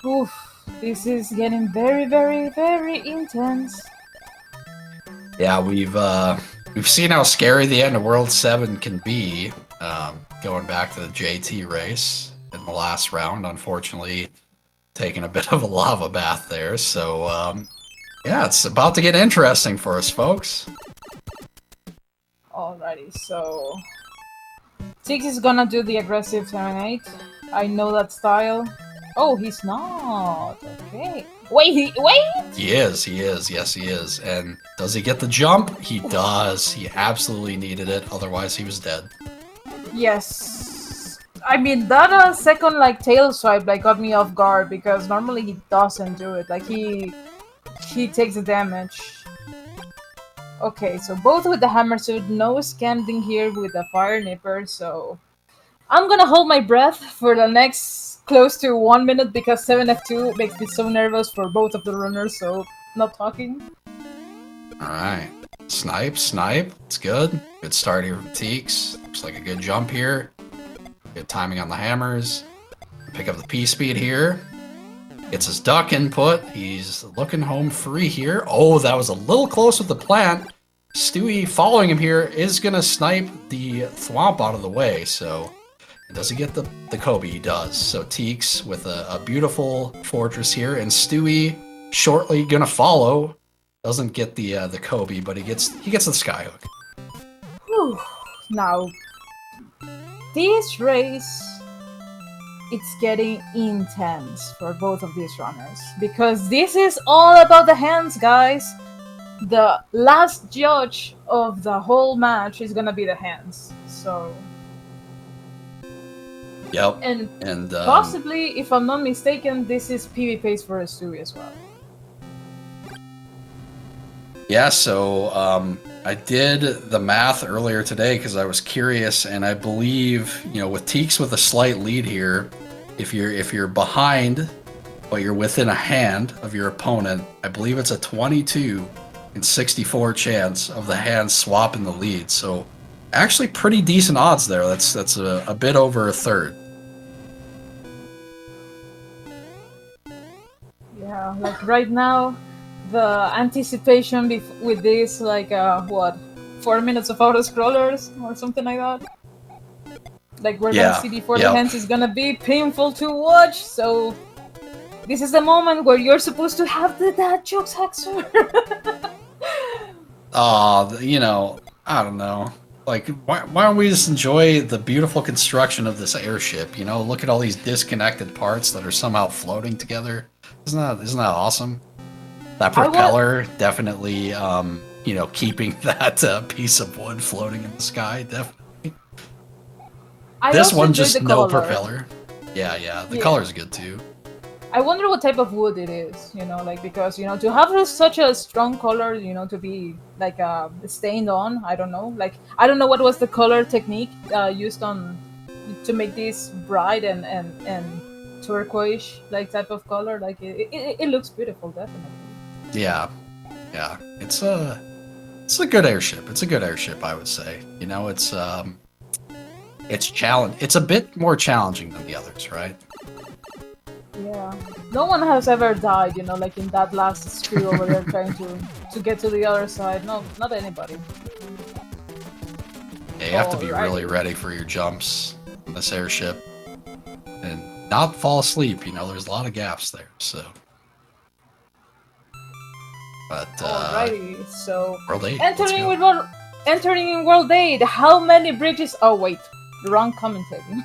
oof, this is getting very, very, very intense. Yeah, we've seen how scary the end of World 7 can be. Going back to the JT race in the last round, unfortunately, taking a bit of a lava bath there. So yeah, it's about to get interesting for us, folks. Alrighty, so TEEX is gonna do the aggressive 7-8. I know that style. Oh, he's not. Okay. Wait. He is. Yes, he is. And does he get the jump? He does. He absolutely needed it. Otherwise, he was dead. Yes. I mean, that second tail swipe got me off guard because normally he doesn't do it. Like he takes the damage. Okay, so both with the hammer suit, no scamming here with the fire nipper, so I'm gonna hold my breath for the next close to 1 minute because 7F2 makes me so nervous for both of the runners, so not talking. Alright. Snipe. It's good. Good start here from TEEX. Looks like a good jump here. Good timing on the hammers. Pick up the P-speed here. Gets his duck input. He's looking home free here. Oh, that was a little close with the plant. Stewie following him here is going to snipe the thwomp out of the way. So does he get the Kobe? He does. So TEEX with a beautiful fortress here. And Stewie shortly going to follow. Doesn't get the Kobe, but he gets the skyhook. Whew. Now, this race, it's getting intense for both of these runners because this is all about the hands, guys. The last judge of the whole match is gonna be the hands. So, yep, and possibly, if I'm not mistaken, this is PV pace for Stewie as well. Yeah, so I did the math earlier today because I was curious, and I believe with TEEX with a slight lead here, if you're behind but you're within a hand of your opponent, I believe it's a 22 and 64 chance of the hands swapping the lead. So actually pretty decent odds there. That's a bit over a third. Yeah, like right now, the anticipation with this, 4 minutes of auto scrollers or something like that. Like we're gonna see before the hands is gonna be painful to watch. So this is the moment where you're supposed to have the dad jokes, Haxor. I don't know. Like, why don't we just enjoy the beautiful construction of this airship? Look at all these disconnected parts that are somehow floating together. Isn't that awesome? That propeller definitely, keeping that piece of wood floating in the sky. Definitely. This one just no propeller. Yeah. The color's good too. I wonder what type of wood it is, because, to have such a strong color, to be, stained on, I don't know. I don't know what was the color technique used to make this bright and turquoise, type of color. It looks beautiful, definitely. Yeah. It's a good airship. It's a good airship, I would say. It's a bit more challenging than the others, right? Yeah. No one has ever died, you know, like in that last screw over there trying to get to the other side. No, not anybody. Yeah, you have to be Alrighty. really ready for your jumps in this airship and not fall asleep. You know, there's a lot of gaps there. So, but Alrighty, so World 8. entering in World 8. How many bridges? Oh wait, wrong commentating.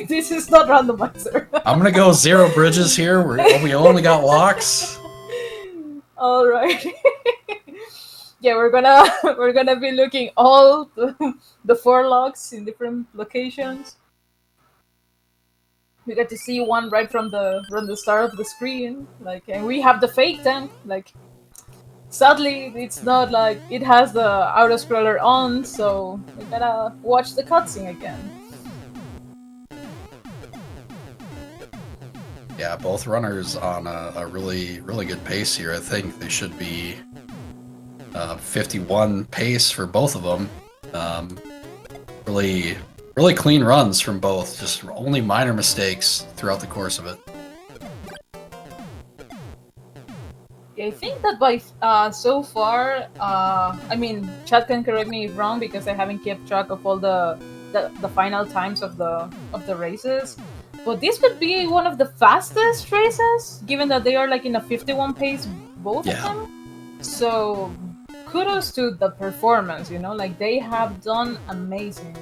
This is not randomizer. I'm gonna go 0 bridges here. We only got locks. All right. Yeah, we're gonna be looking all the 4 locks in different locations. We get to see one right from the start of the screen, like, and we have the fake tank. Like, sadly, it's not like it has the auto scroller on, so we gotta watch the cutscene again. Yeah, both runners on a really good pace here. I think they should be 51 pace for both of them. Really clean runs from both. Just only minor mistakes throughout the course of it. Yeah, I think that by so far, I mean, chat can correct me if wrong because I haven't kept track of all the final times of the races. But this could be one of the fastest races, given that they are like in a 51 pace, both of them. So kudos to the performance, you know, like they have done amazing.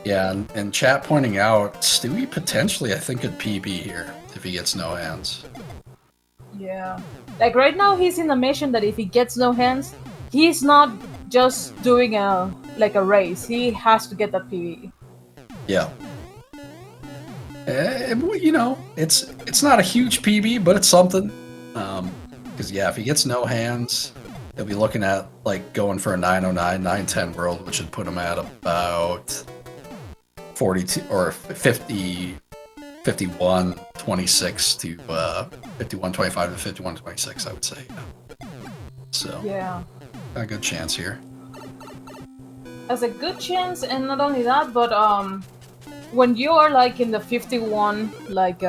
Yeah, and chat pointing out, Stewie potentially, I think, could PB here if he gets no hands. Yeah. Like right now he's in a mission that if he gets no hands, he's not just doing a race. He has to get that PB. Yeah. You know, it's not a huge PB, but it's something. Because yeah, if he gets no hands, he'll be looking at like going for a 909, 910 world, which would put him at about 42 or 50, 51, 26 to 51, 25 to 51, 26, I would say. Yeah. So yeah, got a good chance here. Has a good chance, and not only that, but when you are like in the 51 like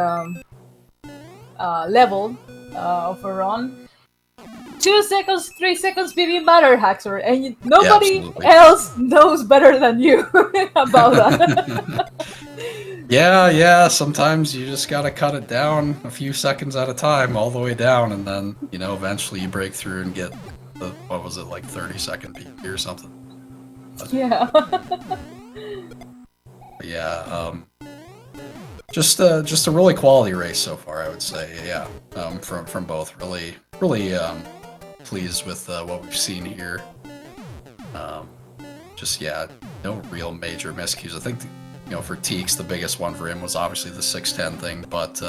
level of a run, 2 seconds, 3 seconds PB matter, Haxor, and nobody else knows better than you about that. Yeah, sometimes you just gotta cut it down a few seconds at a time, all the way down, and then, you know, eventually you break through and get the, what was it, like 30-second PB or something. Yeah. Yeah, just a really quality race so far, I would say. Yeah, from both. Really pleased with what we've seen here. Just yeah, no real major miscues. I think you know for TEEX the biggest one for him was obviously the 610 thing, but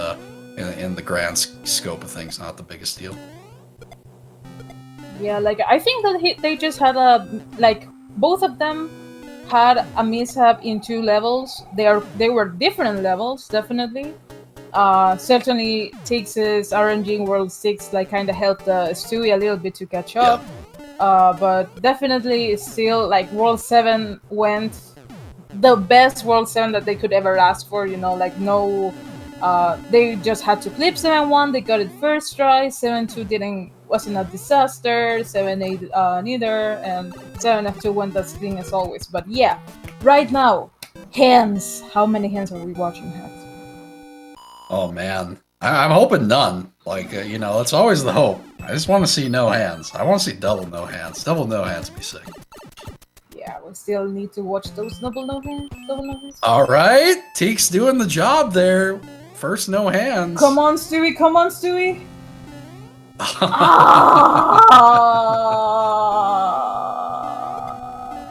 in the grand scope of things, not the biggest deal. Yeah, like I think that they just had both of them had a mishap in 2 levels. They were different levels, definitely. Certainly, TEEX's RNG in World 6 like kind of helped Stewie a little bit to catch up. Yeah. But definitely, still like World 7 went the best World 7 that they could ever ask for. You know, like no, they just had to clip 7-1. They got it first try. 7-2 wasn't a disaster. 7-8 neither, and 7-2 went as clean as always. But yeah, right now, hands. How many hands are we watching, Hands? Oh man, I'm hoping none. Like you know, it's always the hope. I just want to see no hands. I want to see double no hands. Double no hands would be sick. Yeah, we still need to watch those double no hands. All right, TEEX doing the job there. First no hands. Come on, Stewie. Come on, Stewie.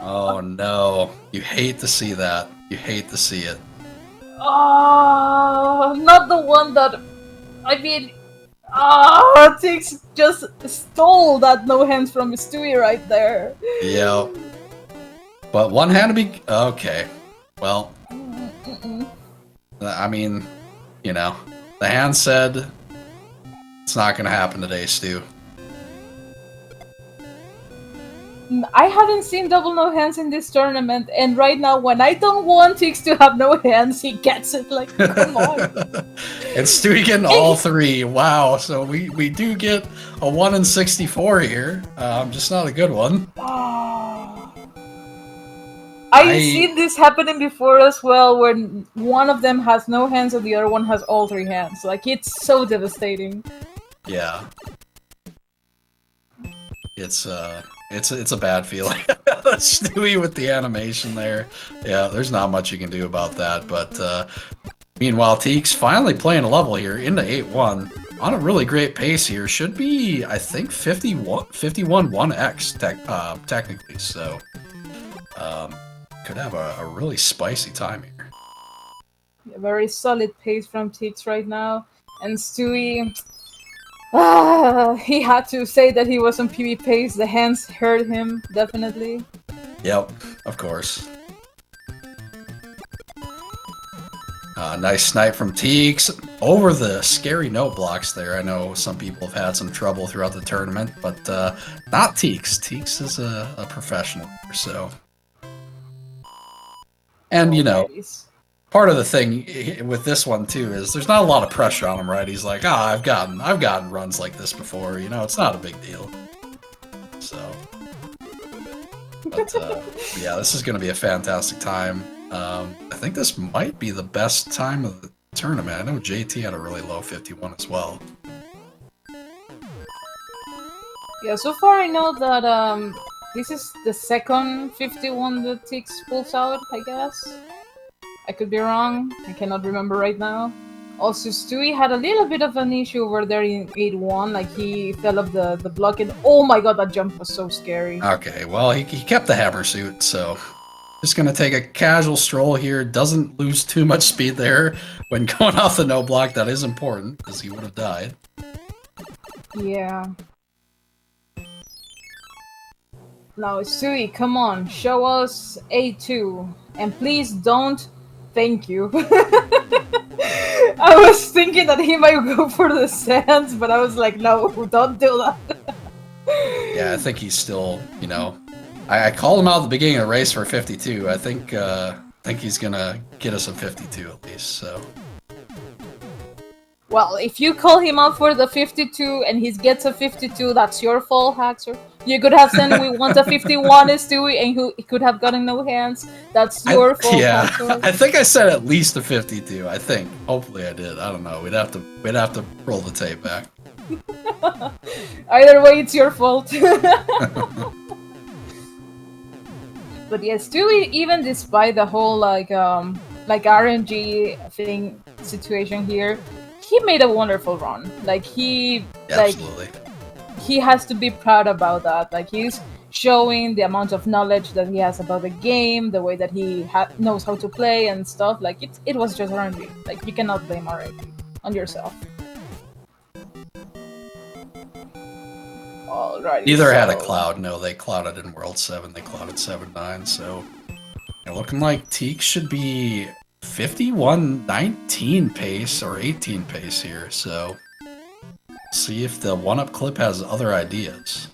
Oh no, you hate to see that. You hate to see it. Not the one that, I mean, TEEX just stole that no hands from Stewie right there. Yeah. But one hand to be, okay. Well, I mean, you know, the hand said it's not going to happen today, Stu. I haven't seen double no hands in this tournament, and right now, when I don't want TEEX to have no hands, he gets it. Like, come on. And Stewie getting all three. Wow. So we do get a 1 in 64 here. Just not a good one. I've seen this happening before as well, when one of them has no hands and the other one has all three hands. Like, it's so devastating. Yeah. It's a bad feeling. Stewie with the animation there. Yeah, there's not much you can do about that. But meanwhile, TEEX finally playing a level here into 8-1 on a really great pace here. Should be, I think, 51 1x technically. So could have a really spicy time here. A very solid pace from TEEX right now, and Stewie. He had to say that he was on PB pace. The hands hurt him, definitely. Yep, of course. Nice snipe from TEEX over the scary no blocks there. I know some people have had some trouble throughout the tournament, but not TEEX. TEEX is a professional here, so. And, you know, part of the thing with this one too is there's not a lot of pressure on him, right? He's like, I've gotten runs like this before, you know, it's not a big deal. So, but yeah, this is going to be a fantastic time. I think this might be the best time of the tournament. I know JT had a really low 51 as well. Yeah, so far I know that this is the second 51 that TEEX pulls out, I guess. I could be wrong. I cannot remember right now. Also, Stewie had a little bit of an issue over there in 8-1. Like, he fell off the block, and oh my god, that jump was so scary. Okay, well, he kept the hammer suit, so just gonna take a casual stroll here. Doesn't lose too much speed there when going off the no block. That is important, because he would have died. Yeah. Now, Stewie, come on, show us A2. And please don't. Thank you. I was thinking that he might go for the sands, but I was like, no, don't do that. Yeah, I think he's still, you know, I called him out at the beginning of the race for 52. I think he's gonna get us a 52 at least, so. Well, if you call him out for the 52 and he gets a 52, that's your fault, Haxor. You could have said we want a 51 Stewie and he could have gotten no hands. That's your fault, yeah, Haxor. I think I said at least a 52. I think. Hopefully I did. I don't know. We'd have to roll the tape back. Either way, it's your fault. But yes, Stewie, even despite the whole like RNG thing situation here, he made a wonderful run. Like Absolutely. He has to be proud about that. Like, he's showing the amount of knowledge that he has about the game, the way that he knows how to play and stuff. Like, it was just RNG. Like, you cannot blame RNG on yourself. Alrighty. Neither had a cloud. No, they clouded in World 7. They clouded 7-9. So, looking like TEEX should be 51-19 pace or 18 pace here. So, see if the one-up clip has other ideas.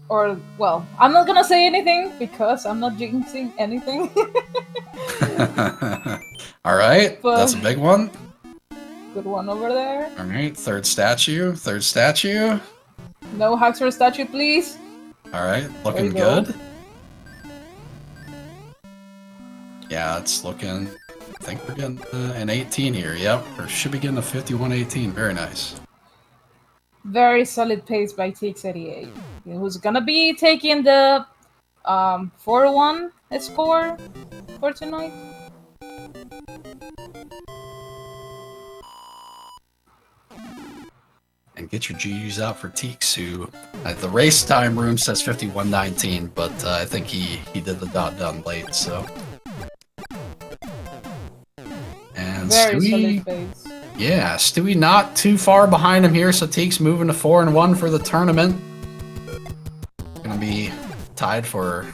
Or, well, I'm not gonna say anything because I'm not jinxing anything. Alright, that's a big one. Good one over there. Alright, third statue. No Haxor statue, please. Alright, looking good. Yeah, it's looking... I think we're getting an 18 here. Yep, we should be getting a 51-18. Very nice. Very solid pace by TEEX88. Who's gonna be taking the 4-1 score for tonight? And get your GUs out for TEEX, who the race time room says 51-19, but I think he did the dot done late, so. And very Stewie, solid pace. Yeah, Stewie not too far behind him here, so TEEX moving to 4-1 for the tournament. Gonna be tied for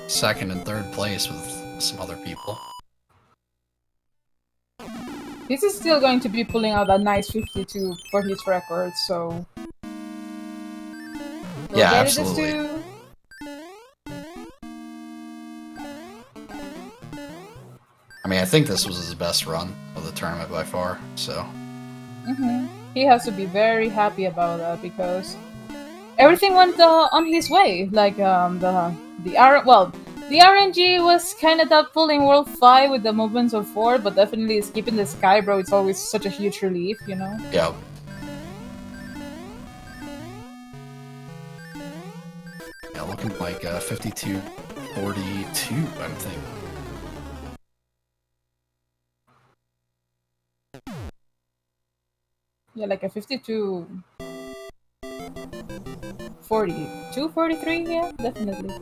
second and third place with some other people. This is still going to be pulling out a nice 52 for his record, so... Go Yeah, get absolutely. It, Stu. I mean, I think this was his best run of the tournament by far. So He has to be very happy about that because everything went on his way. Like the RNG was kind of doubtful in World 5 with the movements of 4, but definitely skipping the Sky Bro, it's always such a huge relief, you know? yeah. Yeah, looking like 52-42, I think. Yeah, like a 52... 42, 43, yeah, definitely.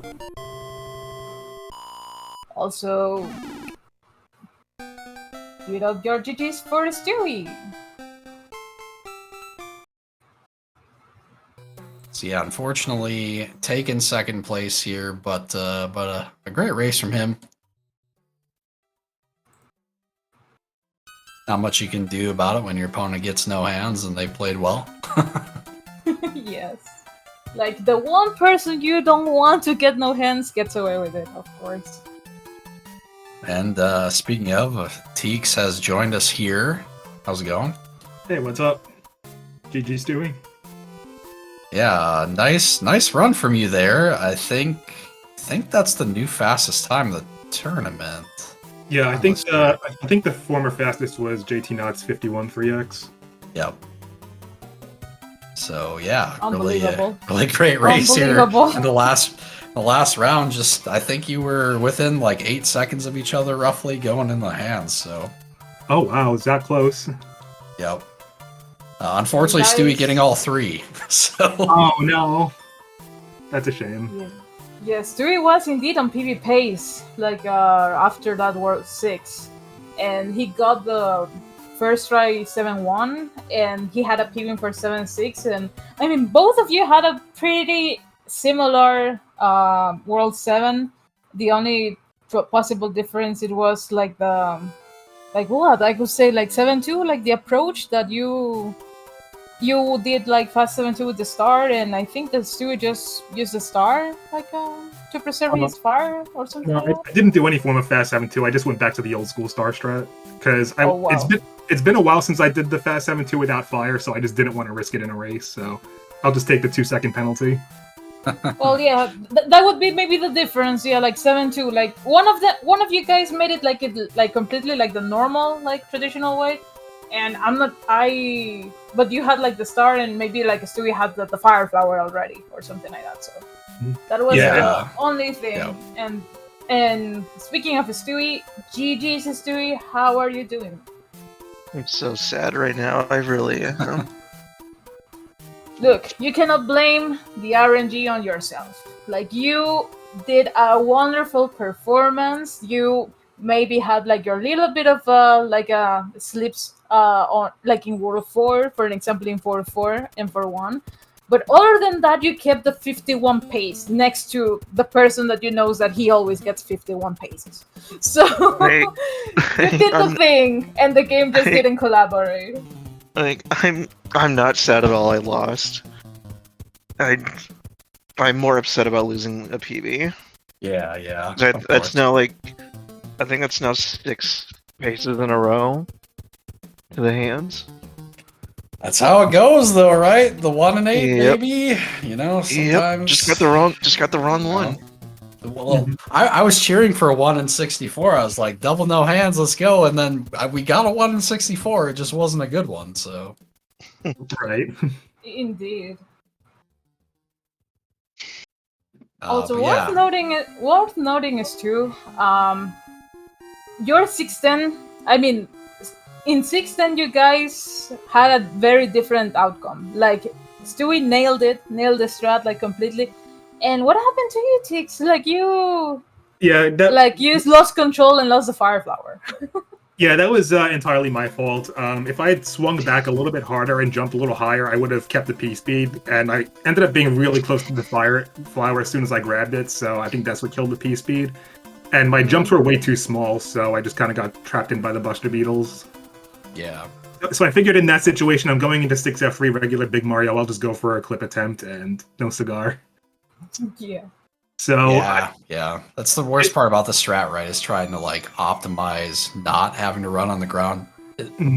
Also, give it up your GG's for Stewie! So yeah, unfortunately, taken second place here, but a great race from him. Not much you can do about it when your opponent gets no hands and they played well. Yes. Like, the one person you don't want to get no hands gets away with it, of course. And speaking of, TEEX has joined us here. How's it going? Hey, what's up? GG Stewie. Yeah, nice run from you there. I think that's the new fastest time of the tournament. Yeah, I think the former fastest was JT Knott's 51 3x. Yep. So yeah, Unbelievable. really great race here. Unbelievable. In the last round, just I think you were within like 8 seconds of each other roughly going in the hands. So. Oh wow, is that close? Yep. Unfortunately, Nice. Stewie getting all 3. So. Oh no, that's a shame. Yeah. Yes, Stewie was indeed on PB pace, like after that World 6. And he got the first try 7-1, and he had a PB for 7-6. And I mean, both of you had a pretty similar World 7. The only possible difference, it was like what? I could say like 7-2, like the approach that you did like fast 7-2 with the star, and I think that Stewie just used the star like to preserve his fire or something. No, like I didn't do any form of fast 7-2. I just went back to the old school star strat because wow. it's been a while since I did the fast 7-2 without fire, so I just didn't want to risk it in a race. So I'll just take the 2-second penalty. Well, yeah, that would be maybe the difference. Yeah, like 7-2. Like one of you guys made it like completely like the normal, like traditional way, and but you had like the star, and maybe like Stewie had the fire flower already or something like that. So that was the only thing. Yeah. And speaking of Stewie, GG's Stewie, how are you doing? I'm so sad right now. I really am. Look, you cannot blame the RNG on yourself. Like, you did a wonderful performance. You maybe had like your little bit of slips on like in World 4, for an example, in 4-4 and 4-1. But other than that, you kept the 51 pace next to the person that you know that he always gets 51 paces. So you did the thing, and the game just didn't collaborate. Like, I'm not sad at all I lost. I'm more upset about losing a PB. Yeah. That's now like, I think that's now 6 paces in a row to the hands. That's how it goes, though, right? The 1 and 8, Yep. maybe. You know, sometimes. Yep. Just got the wrong one. Well, I was cheering for a 1 in 64. I was like, double no hands, let's go. And then we got a 1 in 64. It just wasn't a good one, so. Right. Indeed. Also, but worth noting is too, your 610. I mean, in 610, you guys had a very different outcome. Like, Stewie nailed the strat like completely. And what happened to you, TEEX? Like, you lost control and lost the fire flower. Yeah, that was entirely my fault. If I had swung back a little bit harder and jumped a little higher, I would have kept the P speed, and I ended up being really close to the fire flower as soon as I grabbed it, so I think that's what killed the P speed. And my jumps were way too small, so I just kind of got trapped in by the Buster Beetles. Yeah. So I figured in that situation, I'm going into 6F3 regular Big Mario. I'll just go for a clip attempt and no cigar. Yeah. So Yeah. That's the worst part about the strat, right? Is trying to like optimize not having to run on the ground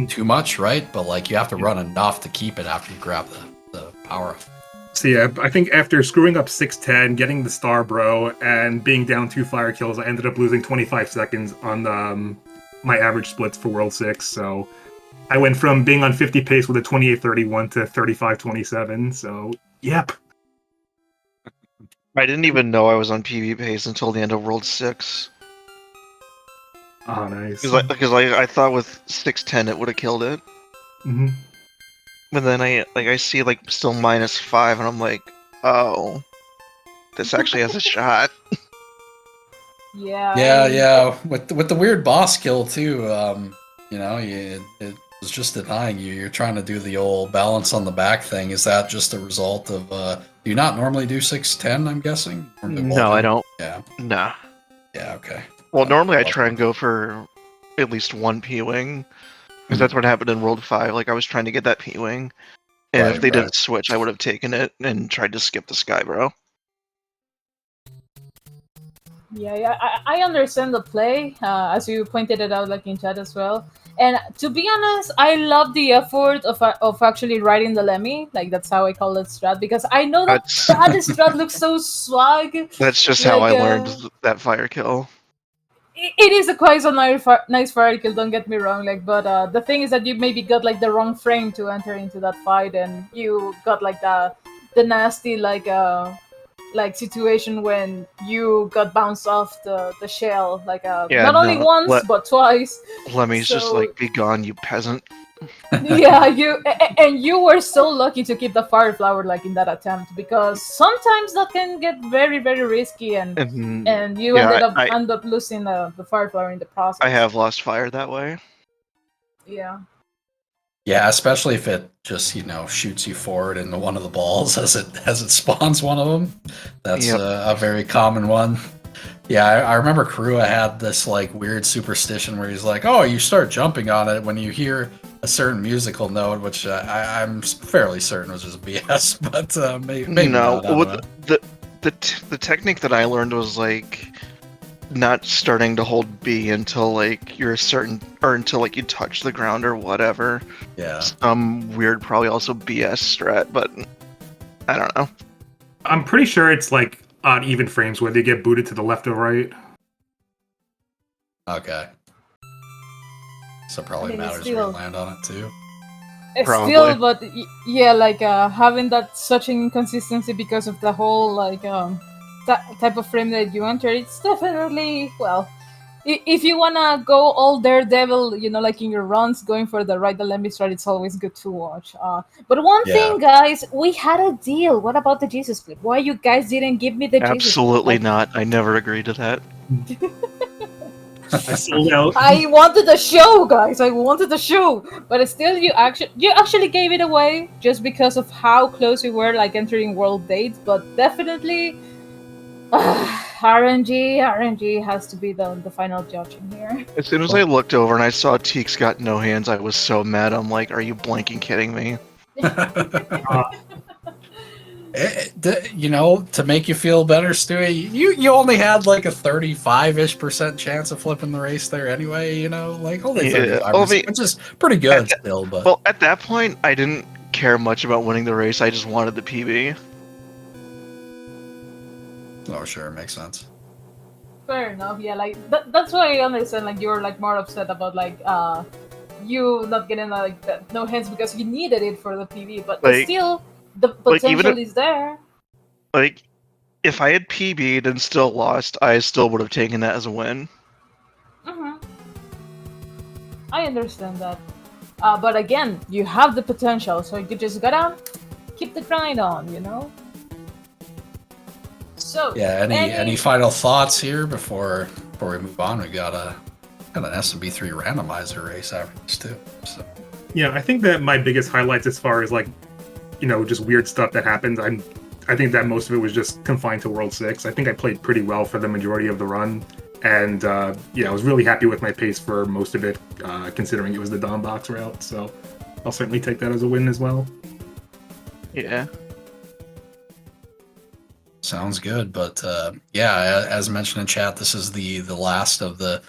too much, right? But like you have to run enough to keep it after you grab the power up. So yeah, I think after screwing up 610, getting the star bro, and being down 2 fire kills, I ended up losing 25 seconds on my average splits for World 6. So I went from being on 50 pace with a 28.31 to 35.27. So yep. I didn't even know I was on PB pace until the end of World 6. Oh, nice. Because I thought with 610 it would have killed it. Mm-hmm. But then I see like still -5 and I'm like, oh, this actually has a shot. Yeah. Yeah. With the weird boss kill too, it was just denying you. You're trying to do the old balance on the back thing. Is that just a result of do you not normally do 610, I'm guessing? No, I don't. Yeah. Nah. Yeah, okay. Well, normally I try and go for at least 1 P-Wing. Because that's what happened in World 5. Like, I was trying to get that P-Wing. And if they didn't switch, I would have taken it and tried to skip the Sky Bro. Yeah, I understand the play, as you pointed it out, like in chat as well. And to be honest, I love the effort of actually riding the Lemmy. Like, that's how I call it strat, because I know that that strat looks so swag. That's just how I learned that fire kill. It is a quite a nice fire kill, don't get me wrong. Like, but the thing is that you maybe got like the wrong frame to enter into that fight, and you got like the nasty like situation when you got bounced off the shell, like not only once but twice. Lemmy's just like, be gone, you peasant. Yeah, you were so lucky to keep the fire flower like in that attempt, because sometimes that can get very, very risky, and you end up losing the fire flower in the process. I have lost fire that way. Yeah. Yeah, especially if it just shoots you forward into one of the balls as it spawns one of them. That's a very common one. Yeah, I remember Karua had this like weird superstition where he's like, "Oh, you start jumping on it when you hear a certain musical note," which I'm fairly certain was just BS, but maybe no. Not, the technique that I learned was like not starting to hold B until like you're until like you touch the ground or whatever. Yeah. Some weird, probably also BS strat, but I don't know. I'm pretty sure it's like odd even frames where they get booted to the left or right. Okay. So probably matters where you land on it too. Probably. Still, but yeah, like having that such an inconsistency because of the whole like that type of frame that you enter, it's definitely, well, if you wanna go all daredevil, like in your runs, going for the right the lemmy strat, it's always good to watch. But one thing, guys, we had a deal. What about the Jesus clip? Why you guys didn't give me the Jesus clip? Absolutely not. I never agreed to that. I sold out. I wanted the show, guys. I wanted the show, but still, you actually gave it away just because of how close we were, like entering world dates. But definitely, RNG has to be the final judge in here. As soon as I looked over and I saw Teeks got no hands, I was so mad. I'm like, are you blanking kidding me? To make you feel better, Stewie, you only had like a 35-ish% chance of flipping the race there anyway, like only 35%, which is pretty good still. But well, at that point, I didn't care much about winning the race. I just wanted the PB. Oh, sure, makes sense. Fair enough. Yeah, like that's why I understand. Like, you're like more upset about like you not getting like no hands because you needed it for the PB, but like, still the potential is there. Like, if I had PB'd and still lost, I still would have taken that as a win. I understand that, but again, you have the potential, so you just gotta keep the grind on, So yeah, any final thoughts here before we move on? We got an SMB3 randomizer race after this too. So yeah, I think that my biggest highlights as far as like just weird stuff that happens, I think that most of it was just confined to World 6. I think I played pretty well for the majority of the run. And yeah, I was really happy with my pace for most of it, considering it was the Dom box route. So I'll certainly take that as a win as well. Yeah. Sounds good, but yeah, as mentioned in chat, this is the last of the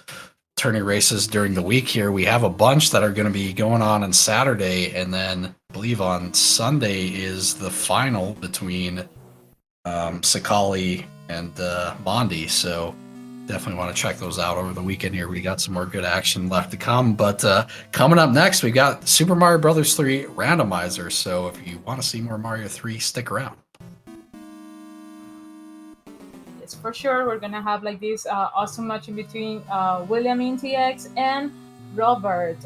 tourney races during the week here. We have a bunch that are going to be going on Saturday, and then I believe on Sunday is the final between Sakali and Bondi. So definitely want to check those out over the weekend here. We got some more good action left to come, but coming up next, we got Super Mario Brothers 3 randomizer. So if you want to see more Mario 3, stick around. For sure, we're gonna have like this awesome match in between William in TX and Robert,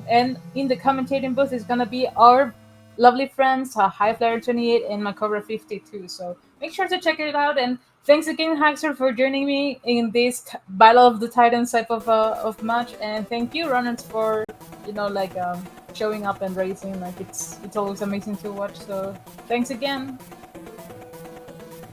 and in the commentating booth is gonna be our lovely friends Highflyer28 and Macobra52. So make sure to check it out, and thanks again, Haxor, for joining me in this Battle of the Titans type of match, and thank you, runners, for showing up and racing. Like it's always amazing to watch. So thanks again.